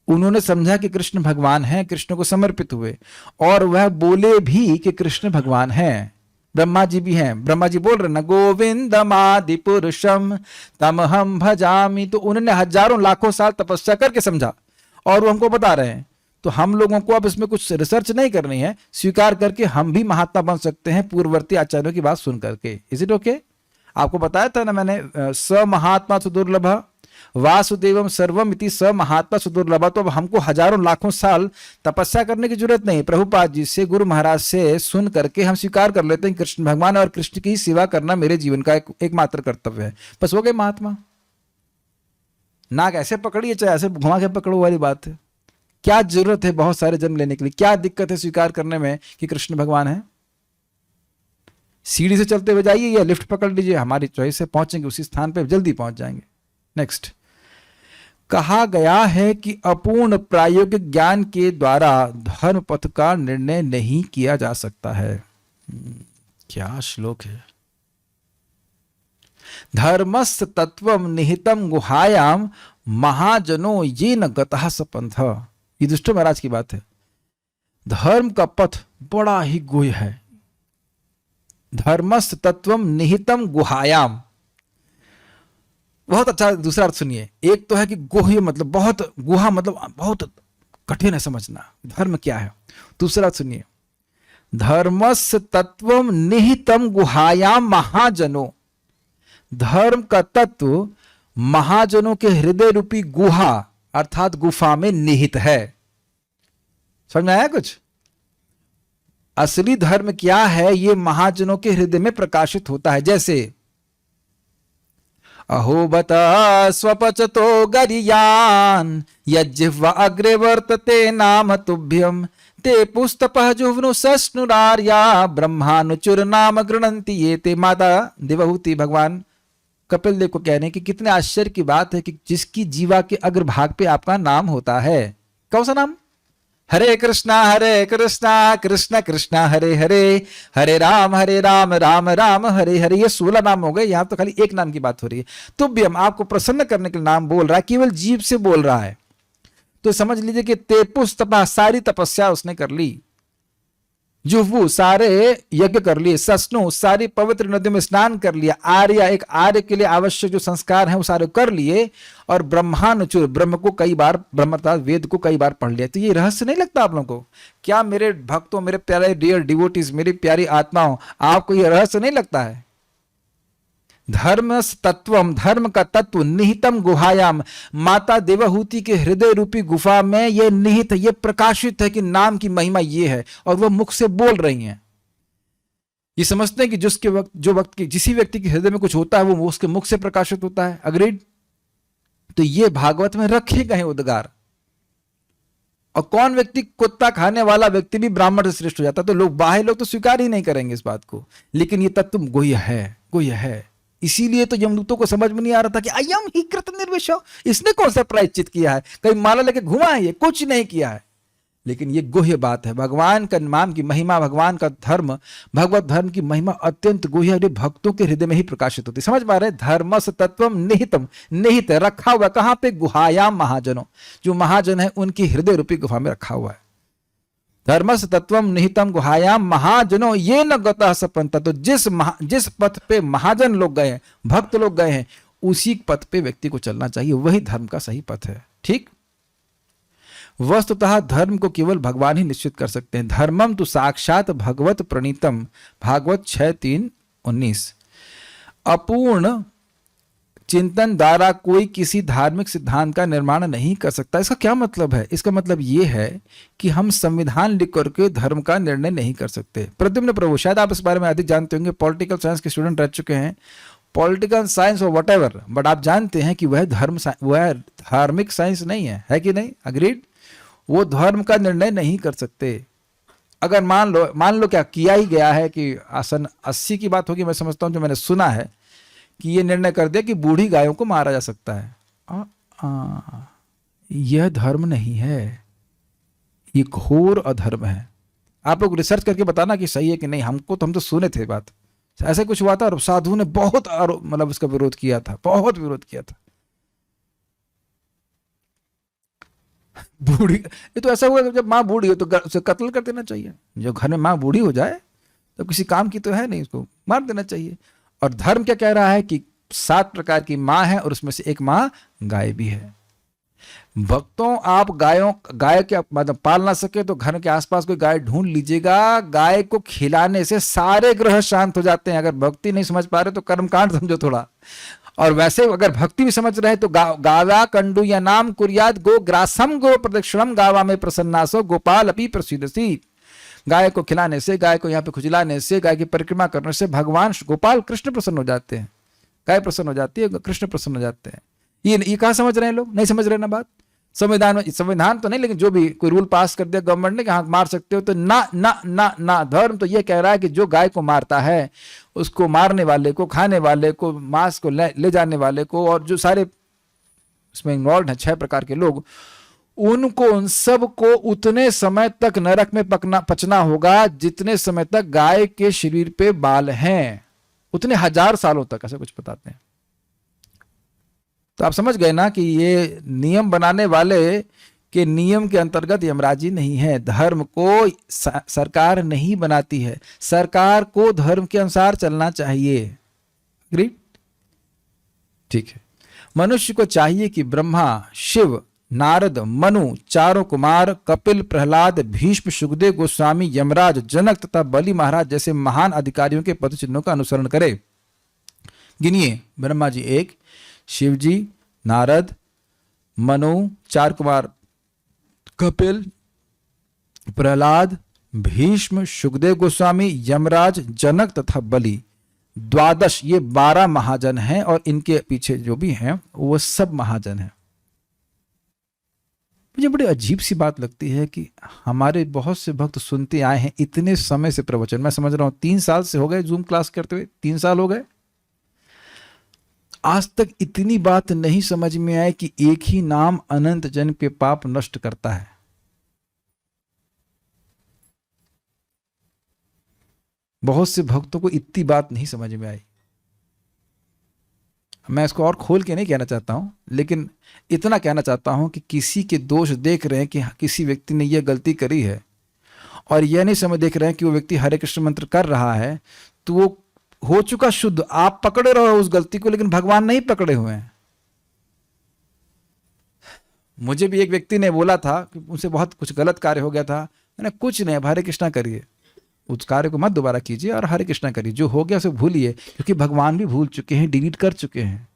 उन्होंने समझा कि कृष्ण भगवान हैं, कृष्ण को समर्पित हुए, और वह बोले भी कि कृष्ण भगवान हैं। ब्रह्मा जी भी हैं, ब्रह्मा जी बोल रहे न गोविंदमादि पुरुषम तमहम भजामि। तो उन्होंने हजारों लाखों साल तपस्या करके समझा, और वो हमको बता रहे हैं। तो हम लोगों को अब इसमें कुछ रिसर्च नहीं करनी है, स्वीकार करके हम भी महात्मा बन सकते हैं पूर्ववर्ती आचार्यों की बात सुन करके। Is it okay? आपको बताया था ना मैंने, स महात्मा सुदुर्लभ वासुदेवम सर्वम इति स महात्मा सुदुर्लभ। तो अब हमको हजारों लाखों साल तपस्या करने की जरूरत नहीं, प्रभुपाद जी से, गुरु महाराज से सुन करके हम स्वीकार कर लेते हैं कृष्ण भगवान, और कृष्ण की सेवा करना मेरे जीवन का एकमात्र कर्तव्य है। बस हो गए महात्मा। नाक ऐसे पकड़िए चाहे ऐसे घुमा के पकड़ो वाली बात है। क्या जरूरत है बहुत सारे जन्म लेने के लिए? क्या दिक्कत है स्वीकार करने में कि कृष्ण भगवान है? सीढ़ी से चलते हुए जाइए या लिफ्ट पकड़ लीजिए, हमारी चॉइस से पहुंचेंगे उसी स्थान पे, जल्दी पहुंच जाएंगे। नेक्स्ट, कहा गया है कि अपूर्ण प्रायोगिक ज्ञान के द्वारा धर्म पथ का निर्णय नहीं किया जा सकता है। क्या श्लोक है! धर्मस्य तत्वम निहितम गुहायाम महाजनो ये न गतः सपंथ। युधिष्ठिर महाराज की बात है। धर्म का पथ बड़ा ही गुह्य है। धर्मस्य तत्वम निहितम गुहायाम, बहुत अच्छा दूसरा अर्थ सुनिए। एक तो है कि गुह्य मतलब बहुत, गुहा मतलब बहुत कठिन है समझना, धर्म क्या है। दूसरा सुनिए, धर्मस्य तत्वम निहितम गुहायाम महाजनो। धर्म का तत्व महाजनों के हृदय रूपी गुहा अर्थात गुफा में निहित है। समझ में आया कुछ? असली धर्म क्या है ये महाजनों के हृदय में प्रकाशित होता है। जैसे अहोबत स्वपचतो गरियान यज्जिह्वा अग्रे वर्तते नाम तुभ्यम ते पुस्तपः जुह्नु सस्नुरार्या ब्रह्मानुचुर नाम गृणन्ति ये ते। माता देवहूति भगवान कपिल देव को कह रहे हैं कि कितने आश्चर्य की बात है कि जिसकी जीवा के अग्रभाग पे आपका नाम होता है। कौन सा नाम? हरे कृष्णा कृष्ण कृष्णा हरे हरे, हरे राम राम राम हरे हरे। ये 16 नाम हो गए, यहां तो खाली एक नाम की बात हो रही है। तो भी हम आपको प्रसन्न करने के लिए नाम बोल रहा है, केवल जीव से बोल रहा है। तो समझ लीजिए कि तेपुस तपा, सारी तपस्या उसने कर ली। जुह्वु, सारे यज्ञ कर लिए। सस्नु, सारी पवित्र नदियों में स्नान कर लिया। आर्य, एक आर्य के लिए आवश्यक जो संस्कार हैं वो सारे कर लिए। और ब्रह्मानुचुर, ब्रह्म को कई बार, ब्रह्म अर्थात वेद को कई बार पढ़ लिया। तो ये रहस्य नहीं लगता आप लोगों को? क्या मेरे भक्तों, मेरे प्यारे डियर डिवोटीज, मेरी प्यारी आत्माओं, आपको ये रहस्य नहीं लगता है? धर्म तत्वम, धर्म का तत्व निहितम गुहायाम, माता देवहूति के हृदय रूपी गुफा में ये निहित, ये प्रकाशित है कि नाम की महिमा ये है, और वह मुख से बोल रही हैं। ये समझते हैं कि जिसके वक्त, जो वक्त के जिसी व्यक्ति के हृदय में कुछ होता है वो उसके मुख से प्रकाशित होता है। अग्रीड? तो ये भागवत में रखे गए उद्गार। और कौन व्यक्ति, कुत्ता खाने वाला व्यक्ति भी ब्राह्मण से श्रेष्ठ हो जाता है। तो लोग, बाह्य लोग तो स्वीकार ही नहीं करेंगे इस बात को, लेकिन ये तत्व गुह्य है, गुह्य है। इसीलिए तो यमदूतों को समझ में नहीं आ रहा था कि अयम ही कृत निर्विशो, इसने कौन सा प्रायश्चित किया है, कहीं माला लेके घुमा है, ये कुछ नहीं किया है। लेकिन ये गुह्य बात है। भगवान का नाम की महिमा, भगवान का धर्म, भगवत धर्म की महिमा अत्यंत गुह्य है, भक्तों के हृदय में ही प्रकाशित होती। समझ पा रहे? धर्मस तत्वम निहितम, निहित रखा हुआ कहां पे? गुहायाम महाजनों, जो महाजन है उनकी हृदय रूपी गुफा में रखा हुआ है। धर्मस तत्वम निहितम गुहायाम महाजनों ये न गतः सपंथ। तो जिस पथ पे महाजन लोग गए हैं, भक्त लोग गए हैं, उसी पथ पे व्यक्ति को चलना चाहिए, वही धर्म का सही पथ है। ठीक? वस्तुतः धर्म को केवल भगवान ही निश्चित कर सकते हैं। धर्मम तो साक्षात भगवत प्रणीतम, भागवत 6:3-19। अपूर्ण चिंतन द्वारा कोई किसी धार्मिक सिद्धांत का निर्माण नहीं कर सकता। इसका क्या मतलब है? इसका मतलब ये है कि हम संविधान लिख करके धर्म का निर्णय नहीं कर सकते। प्रद्युम्न प्रभु, शायद आप इस बारे में अधिक जानते होंगे, पॉलिटिकल साइंस के स्टूडेंट रह चुके हैं, पॉलिटिकल साइंस और व्हाटएवर, बट आप जानते हैं कि वह वह धार्मिक साइंस नहीं है कि नहीं? अग्रीड? वो धर्म का निर्णय नहीं कर सकते। अगर मान लो क्या किया ही गया है कि सन 80 की बात होगी, मैं समझता हूं, जो मैंने सुना है कि ये निर्णय कर दिया कि बूढ़ी गायों को मारा जा सकता है। यह धर्म नहीं है, ये घोर अधर्म है। आप लोग रिसर्च करके बताना कि सही है कि नहीं। हम तो सुने थे बात, ऐसे कुछ हुआ था और साधु ने बहुत मतलब उसका विरोध किया था, बहुत विरोध किया था। बूढ़ी, ये तो ऐसा हुआ जब माँ बूढ़ी हो तो उसे कत्ल कर देना चाहिए। जो घर में माँ बूढ़ी हो जाए तो किसी काम की तो है नहीं, उसको मार देना चाहिए। और धर्म क्या कह रहा है कि 7 प्रकार की माँ है और उसमें से एक माँ गाय भी है। भक्तों, आप गाय के मतलब पाल ना सके तो घर के आसपास कोई गाय ढूंढ लीजिएगा। गाय को खिलाने से सारे ग्रह शांत हो जाते हैं। अगर भक्ति नहीं समझ पा रहे तो कर्मकांड समझो थोड़ा, और वैसे अगर भक्ति भी समझ रहे तो गावा कंडू या नाम कुर्याद गो ग्रासम गो प्रदक्षिणम गावा में प्रसन्नासो गोपाल अपि प्रसिद्धसी। गाय को खिलाने से, गाय को यहाँ पे खुजलाने से, गाय की परिक्रमा करने से भगवान गोपाल कृष्ण प्रसन्न हो जाते हैं। गाय प्रसन्न हो जाती है, कृष्ण प्रसन्न हो जाते हैं। ये कहाँ समझ रहे हैं लोग? नहीं समझ रहे ना बात। संविधान तो नहीं, लेकिन जो भी कोई रूल पास कर दिया गवर्नमेंट ने कि हाँ मार सकते हो, तो ना ना ना ना। धर्म तो ये कह रहा है कि जो गाय को मारता है उसको मारने वाले को, खाने वाले को, मांस को ले जाने वाले को, और जो सारे इसमें इन्वॉल्व हैं 6 प्रकार के लोग, उनको, उन सब को उतने समय तक नरक में पचना होगा जितने समय तक गाय के शरीर पे बाल हैं, उतने 1000 सालों तक, ऐसा कुछ बताते हैं। तो आप समझ गए ना कि ये नियम बनाने वाले के नियम के अंतर्गत यमराज जी नहीं है। धर्म को सरकार नहीं बनाती है, सरकार को धर्म के अनुसार चलना चाहिए। ग्रीड? ठीक है। मनुष्य को चाहिए कि ब्रह्मा, शिव, नारद, मनु, चारों कुमार, कपिल, प्रहलाद, भीष्म, सुखदेव गोस्वामी, यमराज, जनक तथा बलि महाराज जैसे महान अधिकारियों के पद चिन्हों का अनुसरण करे। गिनिए, ब्रह्मा जी 1, शिव जी, नारद, मनु, 4 कुमार, कपिल, प्रहलाद, भीष्म, सुखदेव गोस्वामी, यमराज, जनक तथा बलि, 12, ये 12 महाजन हैं, और इनके पीछे जो भी हैं वो सब महाजन हैं। मुझे बड़ी अजीब सी बात लगती है कि हमारे बहुत से भक्त सुनते आए हैं इतने समय से प्रवचन। मैं समझ रहा हूं 3 साल से हो गए जूम क्लास करते हुए, 3 साल हो गए, आज तक इतनी बात नहीं समझ में आए कि एक ही नाम अनंत जन्म के पाप नष्ट करता है। बहुत से भक्तों को इतनी बात नहीं समझ में आई। मैं इसको और खोल के नहीं कहना चाहता हूं, लेकिन इतना कहना चाहता हूं कि किसी के दोष देख रहे हैं कि किसी व्यक्ति ने यह गलती करी है, और यह नहीं समझ देख रहे हैं कि वो व्यक्ति हरे कृष्ण मंत्र कर रहा है तो वो हो चुका शुद्ध। आप पकड़े रहो उस गलती को, लेकिन भगवान नहीं पकड़े हुए हैं। मुझे भी एक व्यक्ति ने बोला था कि उनसे बहुत कुछ गलत कार्य हो गया था। मैंने कुछ नहीं, हरे कृष्णा करिए, उस कार्य को मत दोबारा कीजिए और हरे कृष्णा करिए, जो हो गया उसे भूलिए, क्योंकि भगवान भी भूल चुके हैं, डिलीट कर चुके हैं।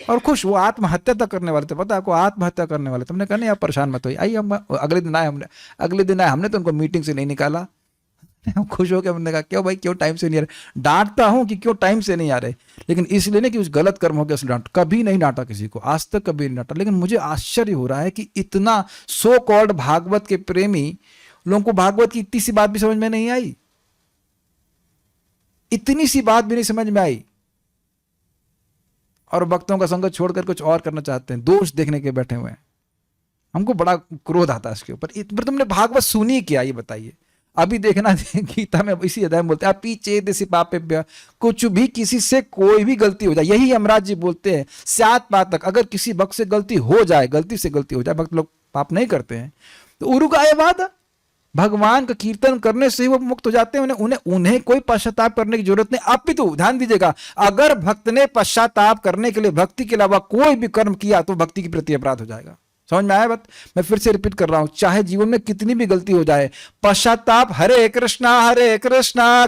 और खुश, वो आत्महत्या तक करने वाले थे, पता है आपको, आत्महत्या करने वाले। तुमने कहा नहीं आप परेशान मत होइए, आइए हम अगले दिन आए, हमने तो उनको मीटिंग से नहीं निकाला। हम खुश हो गए, हमने कहा क्यों भाई, क्यों टाइम से नहीं आ रहे? डांटता हूं कि क्यों टाइम से नहीं आ रहे, लेकिन इसलिए नहीं कि उस गलत कर्म हो गया इसलिए डांट। कभी नहीं डांटा किसी को, आज तक कभी नहीं डांटा। लेकिन मुझे आश्चर्य हो रहा है कि इतना सो कॉल्ड भागवत के प्रेमी लोगों को भागवत की इतनी सी बात भी समझ में नहीं आई, इतनी सी बात भी नहीं समझ में आई, और भक्तों का संगत छोड़कर कुछ और करना चाहते हैं, दोष देखने के बैठे हुए हैं। हमको बड़ा क्रोध आता है इसके ऊपर। तुमने भागवत सुनी क्या, ये बताइए। अभी देखना गीता में इसी अध्याय में बोलते हैं पीछे देसी पापे, कुछ भी किसी से कोई भी गलती हो जाए, यही यमराज जी बोलते हैं 7 पातक। अगर किसी भक्त से गलती हो जाए, गलती से गलती हो जाए, भक्त लोग पाप नहीं करते हैं, तो उरुगायवाद, भगवान का कीर्तन करने से ही वो मुक्त हो जाते हैं। उन्हें कोई पश्चाताप करने की जरूरत नहीं। अपितु ध्यान दीजिएगा, अगर भक्त ने पश्चाताप करने के लिए भक्ति के अलावा कोई भी कर्म किया तो भक्ति के प्रति अपराध हो जाएगा। समझ में आया बात? मैं फिर से रिपीट कर रहा हूं, चाहे जीवन में कितनी भी गलती हो जाए, पश्चाताप हरे कृष्णा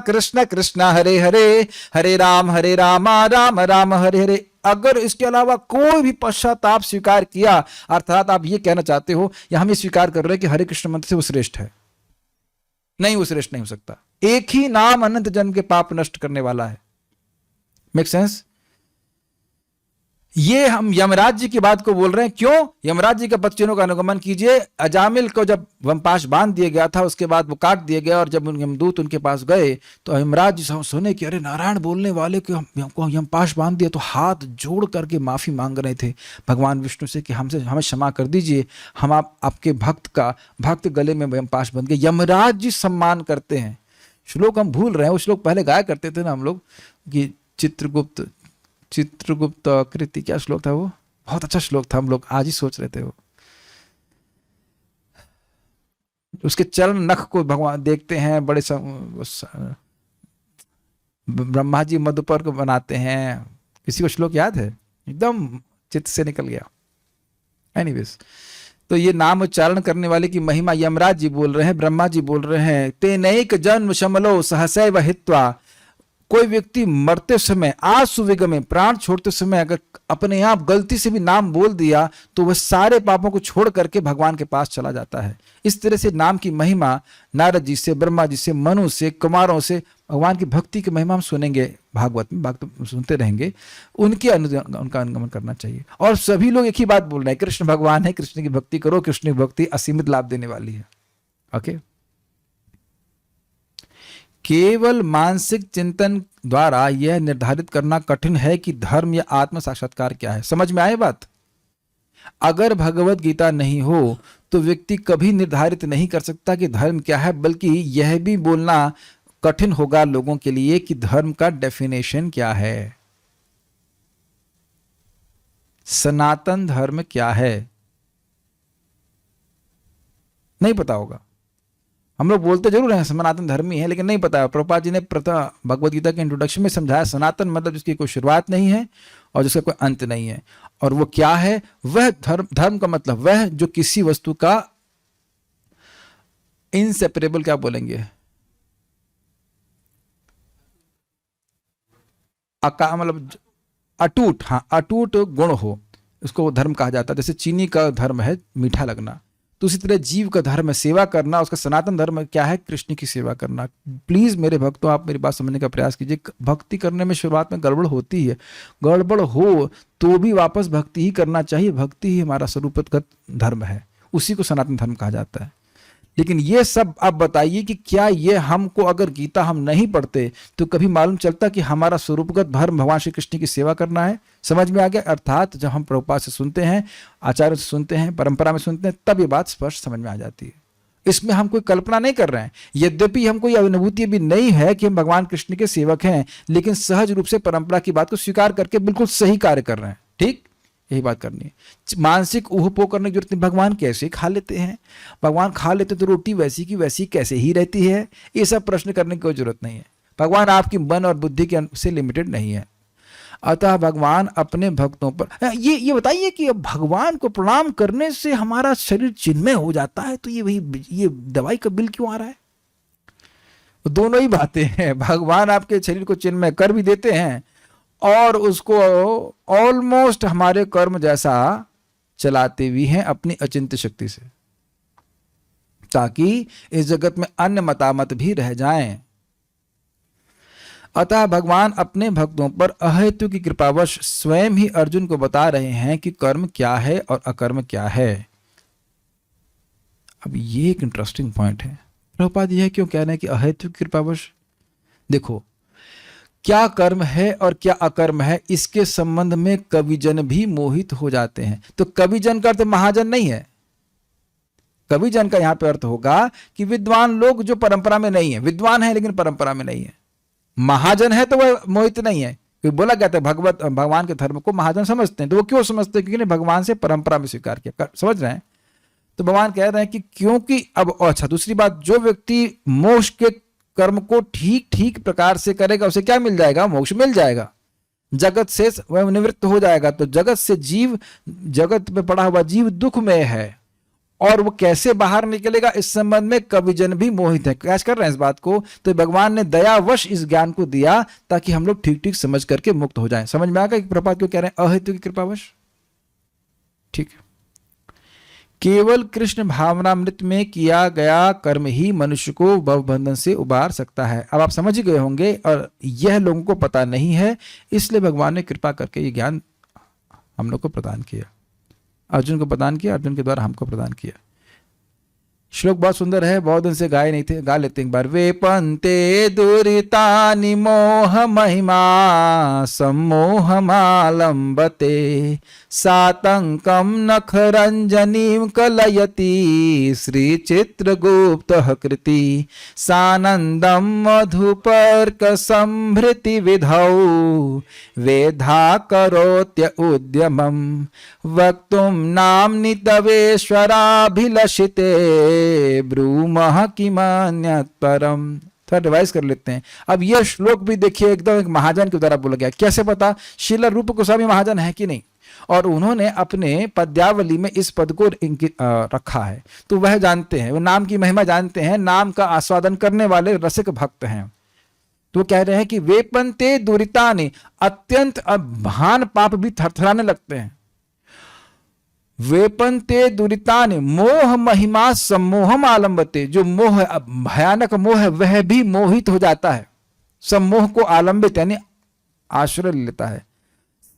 कृष्ण कृष्ण हरे हरे, हरे राम राम राम हरे हरे, अगर इसके अलावा कोई भी पश्चाताप स्वीकार किया, अर्थात आप ये कहना चाहते हो या हम ये स्वीकार कर रहे हैं कि हरे कृष्ण मंत्र से वो श्रेष्ठ है, नहीं, वो श्रेष्ठ नहीं हो सकता। एक ही नाम अनंत जन्म के पाप नष्ट करने वाला है। Make sense? ये हम यमराज जी की बात को बोल रहे हैं। क्यों? यमराज जी के बच्चों का अनुगमन कीजिए। अजामिल को जब वनपाश बांध दिया गया था, उसके बाद वो काट दिए गए, और जब यमदूत उनके पास गए तो यमराज जी सुने कि अरे नारायण बोलने वाले को हमको यमपाश बांध दिया, तो हाथ जोड़ करके माफी मांग रहे थे भगवान विष्णु से कि हमें क्षमा कर दीजिए, हम आपके भक्त गले में यमपाश बंध गए। यमराज जी सम्मान करते हैं। श्लोक हम भूल रहे हैं, वो श्लोक पहले गाया करते थे ना हम लोग, कि चित्रगुप्त कृति, क्या श्लोक था वो? बहुत अच्छा श्लोक था, हम लोग आज ही सोच रहे थे वो। उसके चरण नख को भगवान देखते हैं, बड़े ब्रह्मा जी मधुपर को बनाते हैं। किसी को श्लोक याद है? एकदम चित्त से निकल गया। एनीवेज, तो ये नाम उच्चारण करने वाले की महिमा यमराज जी बोल रहे हैं, ब्रह्मा जी बोल रहे हैं। तेनैक जन्म शमलो सहसैव हित्वा, कोई व्यक्ति मरते समय, आसुविग में प्राण छोड़ते समय अगर अपने आप गलती से भी नाम बोल दिया तो वह सारे पापों को छोड़ करके भगवान के पास चला जाता है। इस तरह से नाम की महिमा नारद जी से, ब्रह्मा जी से, मनु से, कुमारों से, भगवान की भक्ति की महिमा हम सुनेंगे भागवत में, भागवत सुनते रहेंगे, उनका अनुगमन करना चाहिए। और सभी लोग एक ही बात बोल रहे हैं, कृष्ण भगवान है, कृष्ण की भक्ति करो, कृष्ण की भक्ति असीमित लाभ देने वाली है। ओके, केवल मानसिक चिंतन द्वारा यह निर्धारित करना कठिन है कि धर्म या आत्म साक्षात्कार क्या है। समझ में आए बात? अगर भगवत गीता नहीं हो तो व्यक्ति कभी निर्धारित नहीं कर सकता कि धर्म क्या है, बल्कि यह भी बोलना कठिन होगा लोगों के लिए कि धर्म का डेफिनेशन क्या है, सनातन धर्म क्या है, नहीं पता होगा। हम लोग बोलते जरूर हैं सनातन धर्मी है, लेकिन नहीं पता है। प्रभुपाद जी ने प्रथम भगवद गीता के इंट्रोडक्शन में समझाया, सनातन मतलब जिसकी कोई शुरुआत नहीं है और जिसका कोई अंत नहीं है। और वो क्या है? वह धर्म का मतलब वह जो किसी वस्तु का इनसेपरेबल, क्या बोलेंगे, मतलब अटूट, हाँ, अटूट गुण हो, उसको धर्म कहा जाता है। जैसे चीनी का धर्म है मीठा लगना, तो उसी तरह जीव का धर्म है सेवा करना। उसका सनातन धर्म क्या है? कृष्ण की सेवा करना। प्लीज मेरे भक्तों, आप मेरी बात समझने का प्रयास कीजिए। भक्ति करने में शुरुआत में गड़बड़ होती है, गड़बड़ हो तो भी वापस भक्ति ही करना चाहिए। भक्ति ही हमारा स्वरूपगत धर्म है, उसी को सनातन धर्म कहा जाता है। लेकिन ये सब आप बताइए कि क्या ये हमको, अगर गीता हम नहीं पढ़ते तो कभी मालूम चलता कि हमारा स्वरूपगत धर्म भगवान श्री कृष्ण की सेवा करना है? समझ में आ गया? अर्थात जब हम प्रभुपाद से सुनते हैं, आचार्य से सुनते हैं, परंपरा में सुनते हैं, तब ये बात स्पष्ट समझ में आ जाती है। इसमें हम कोई कल्पना नहीं कर रहे हैं। यद्यपि हमको ये अनुभूति भी नहीं है कि हम भगवान कृष्ण के सेवक हैं, लेकिन सहज रूप से परंपरा की बात को स्वीकार करके बिल्कुल सही कार्य कर रहे हैं। ठीक, यही बात करनी है। मानसिक ऊहपोह करने की जरूरत नहीं। भगवान कैसे खा लेते हैं? भगवान खा लेते तो रोटी वैसी की वैसी कैसे ही रहती है? ये सब प्रश्न करने की कोई जरूरत नहीं है। भगवान आपकी मन और बुद्धि के से लिमिटेड नहीं है। अतः भगवान अपने भक्तों पर, ये बताइए कि अब भगवान को प्रणाम करने से हमारा शरीर चिन्मय हो जाता है, तो ये दवाई का बिल क्यों आ रहा है? दोनों ही बातें हैं। भगवान आपके शरीर को चिन्मय कर भी देते हैं और उसको ऑलमोस्ट हमारे कर्म जैसा चलाते भी हैं अपनी अचिंत्य शक्ति से, ताकि इस जगत में अन्य मतामत भी रह जाएं। अतः भगवान अपने भक्तों पर अहेतु की कृपावश स्वयं ही अर्जुन को बता रहे हैं कि कर्म क्या है और अकर्म क्या है। अब ये एक इंटरेस्टिंग पॉइंट है। प्रभुपाद यह क्यों कह रहे हैं कि अहेतु की कृपावश? देखो, क्या कर्म है और क्या अकर्म है, इसके संबंध में कविजन भी मोहित हो जाते हैं। तो कविजन का अर्थ महाजन नहीं है। कविजन का यहां पर अर्थ होगा कि विद्वान लोग जो परंपरा में नहीं है, विद्वान है लेकिन परंपरा में नहीं है। महाजन है तो वह मोहित नहीं है, क्योंकि बोला गया था भगवान के धर्म को महाजन समझते हैं। तो वो क्यों समझते हैं? क्योंकि भगवान से परंपरा में स्वीकार किया। समझ रहे हैं? तो भगवान कह रहे हैं कि क्योंकि अब अच्छा दूसरी बात, जो व्यक्ति मोक्ष के कर्म को ठीक ठीक प्रकार से करेगा उसे क्या मिल जाएगा? मोक्ष मिल जाएगा, जगत से वह निवृत्त हो जाएगा। तो जगत से जीव, जगत में पड़ा हुआ जीव दुख में है, और वो कैसे बाहर निकलेगा इस संबंध में कविजन भी मोहित है। कैच कर रहे हैं इस बात को। तो भगवान ने दयावश इस ज्ञान को दिया ताकि हम लोग ठीक ठीक समझ करके मुक्त हो जाएं। समझ में आ गया कि प्रभुपाद क्यों कह रहे हैं अहेतु की कृपावश? ठीक है। केवल कृष्ण भावनामृत में किया गया कर्म ही मनुष्य को भवबंधन से उबार सकता है। अब आप समझ ही गए होंगे, और यह लोगों को पता नहीं है, इसलिए भगवान ने कृपा करके ये ज्ञान हम लोग को प्रदान किया। अर्जुन को प्रदान किया, अर्जुन के द्वारा हमको प्रदान किया। श्लोक बहुत सुंदर है, बहुत दिन से गाए नहीं थे, गा लेते हैं एक बार। वे पंते दुरितानि मोह महिमा सम्मोह मालंबते सातंकम नखरंजनीम कलयति श्री चित्रगुप्त कृति सानंदम मधुपर्क संभृति विधौ वेधा करोत्य उद्यमम वक्तुम नाम्नि तवेश्वराभिलषिते ब्रूमः किमन्यत् परम। थोड़ा रिवाइज कर लेते हैं। अब यह श्लोक भी देखिए एकदम एक महाजन के द्वारा बोला गया। कैसे पता? श्रील रूप गोस्वामी महाजन है कि नहीं, और उन्होंने अपने पद्यावली में इस पद को रखा है, तो वह जानते हैं, वो नाम की महिमा जानते हैं, नाम का आस्वादन करने वाले रसिक भक्त हैं। तो वो कह रहे हैं कि वे पंते दुरितानि, अत्यंत भान पाप भी थरथराने लगते हैं। वेपन्ते दुरितानि मोह महिमा सम्मोहम आलम्बते, जो मोह है, भयानक मोह है, वह भी मोहित हो जाता है, सम्मोह को आलंबित यानी आश्रय लेता है।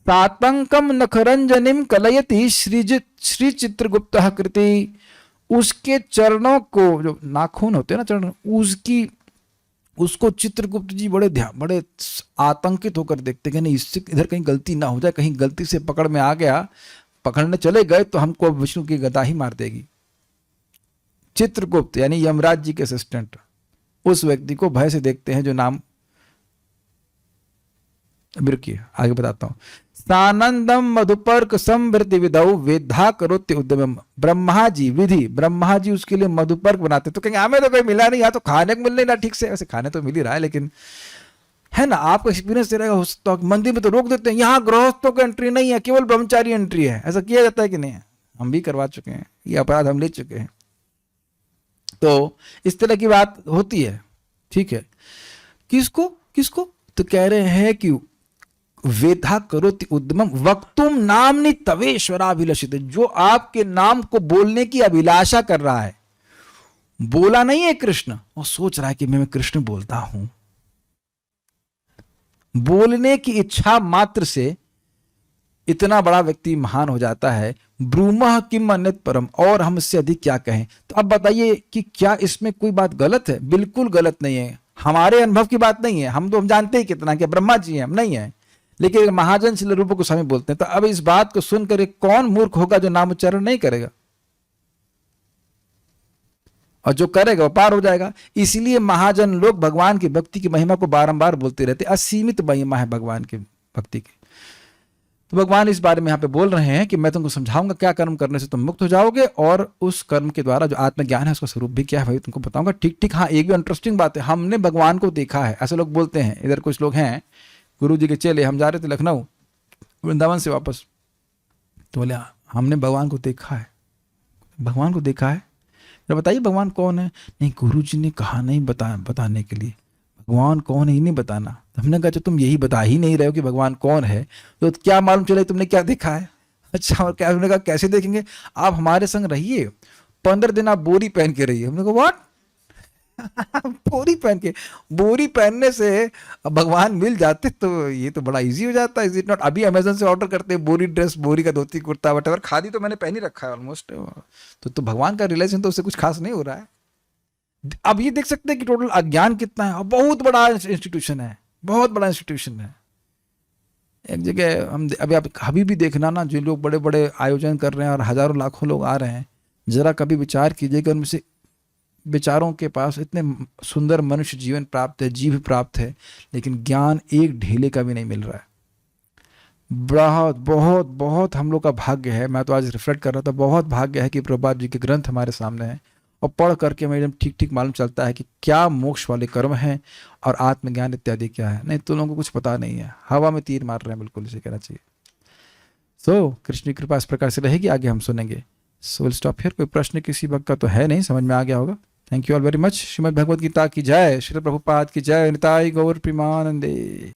सातंकम नखरंजनिम कलयति श्री चित्रगुप्त कृति, उसके चरणों को, जो नाखून होते हैं ना चरण, उसको चित्रगुप्त जी बड़े आतंकित होकर देखते कि नहीं इससे इधर कहीं गलती ना हो जाए, कहीं गलती से पकड़ में आ गया, पकड़ने चले गए तो हमको विष्णु की गदा ही मार देगी। चित्रगुप्त यानी यमराज जी के असिस्टेंट उस व्यक्ति को भय से देखते हैं जो नाम, रुकिए आगे बताता हूं। सानंदम मधुपर्क संवृत्ति विधौ वेधा करोत्य उद्यमम, ब्रह्मा जी विधि, ब्रह्मा जी उसके लिए मधुपर्क बनाते। तो कहेंगे हमें तो कोई मिला नहीं, यहाँ तो खाने को मिल नहीं रहा ठीक से। वैसे खाने तो मिल ही रहा है, लेकिन है ना, आपका एक्सपीरियंस रहेगा। हो सकता है मंदिर में तो रोक देते हैं, यहाँ गृहस्थों को एंट्री नहीं है, केवल ब्रह्मचारी एंट्री है। ऐसा किया जाता है कि नहीं? हम भी करवा चुके हैं, ये अपराध हम ले चुके हैं। तो इस तरह की बात होती है, ठीक है। किसको किसको? तो कह रहे हैं कि वेधा करोति उद्यमम वक्तुम नाम्नि तवेश्वराभिलषित, जो आपके नाम को बोलने की अभिलाषा कर रहा है, बोला नहीं है कृष्ण, और सोच रहा है कि मैं कृष्ण बोलता हूं। बोलने की इच्छा मात्र से इतना बड़ा व्यक्ति महान हो जाता है। ब्रूमः किम अन्यत् परम, और हम इससे अधिक क्या कहें। तो अब बताइए कि क्या इसमें कोई बात गलत है? बिल्कुल गलत नहीं है, हमारे अनुभव की बात नहीं है। हम जानते ही कितना कि ब्रह्मा जी हैं, हम नहीं है, लेकिन महाजन श्रील रूप गोस्वामी बोलते हैं। तो अब इस बात को सुनकर कौन मूर्ख होगा जो नाम उच्चारण नहीं करेगा, और जो करेगा वो पार हो जाएगा। इसलिए महाजन लोग भगवान की भक्ति की महिमा को बारंबार बोलते रहते। असीमित महिमा है भगवान की भक्ति की। तो भगवान इस बारे में यहाँ पे बोल रहे हैं कि मैं तुमको समझाऊंगा क्या कर्म करने से तुम मुक्त हो जाओगे, और उस कर्म के द्वारा जो आत्मज्ञान है उसका स्वरूप भी क्या है भाई तुमको बताऊंगा। ठीक ठीक। हाँ, एक भी इंटरेस्टिंग बात है, हमने भगवान को देखा है, ऐसे लोग बोलते हैं। इधर कुछ लोग हैं गुरु जी के चेले, हम जा रहे थे लखनऊ वृंदावन से वापस, तो बोले हमने भगवान को देखा है। भगवान को देखा है? जब बताइए भगवान कौन है? नहीं, गुरु जी ने कहा नहीं बताने के लिए, भगवान कौन है ही नहीं बताना। तो हमने कहा तुम यही बता ही नहीं रहे हो कि भगवान कौन है, तो क्या मालूम चले तुमने क्या देखा है? अच्छा, और क्या? हमने कहा कैसे देखेंगे, आप हमारे संग रहिए, 15 दिन आप बोरी पहन के रहिए। हमने कहा व्हाट? बोरी पहन के? बोरी पहनने से भगवान मिल जाते तो ये तो बड़ा इजी हो जाता है, इज इट नॉट? अभी अमेजन से ऑर्डर करते हैं बोरी ड्रेस, बोरी का धोती कुर्ता वटेवर। खादी तो मैंने पहन ही रखा है ऑलमोस्ट। तो भगवान का रिलेशन तो उससे कुछ खास नहीं हो रहा है। अब ये देख सकते हैं कि टोटल अज्ञान कितना है, और बहुत बड़ा इंस्टीट्यूशन है, बहुत बड़ा इंस्टीट्यूशन है। एक जगह हम अभी आप कभी भी देखना ना, जो लोग बड़े बड़े आयोजन कर रहे हैं और हजारों लाखों लोग आ रहे हैं, जरा कभी विचार कीजिएगा उनमें से बेचारों के पास इतने सुंदर मनुष्य जीवन प्राप्त है, जीव प्राप्त है, लेकिन ज्ञान एक ढीले का भी नहीं मिल रहा है। बहुत बहुत बहुत हम लोग का भाग्य है। मैं तो आज रिफ्लेक्ट कर रहा था, बहुत भाग्य है कि प्रभुपाद जी के ग्रंथ हमारे सामने हैं और पढ़ करके हमें एकदम ठीक ठीक मालूम चलता है कि क्या मोक्ष वाले कर्म हैं और आत्मज्ञान इत्यादि क्या है। नहीं तो लोगों को कुछ पता नहीं है, हवा में तीर मार रहे हैं, बिल्कुल इसे कहना चाहिए। सो कृष्ण की कृपा इस प्रकार से रहेगी, आगे हम सुनेंगे। So will stop here. कोई प्रश्न किसी वक्त का तो है नहीं, समझ में आ गया होगा। Thank you all very much. Shrimad Bhagavad Gita की जय, श्री प्रभुपाद की जय, निताई गौर प्रेमानंदे।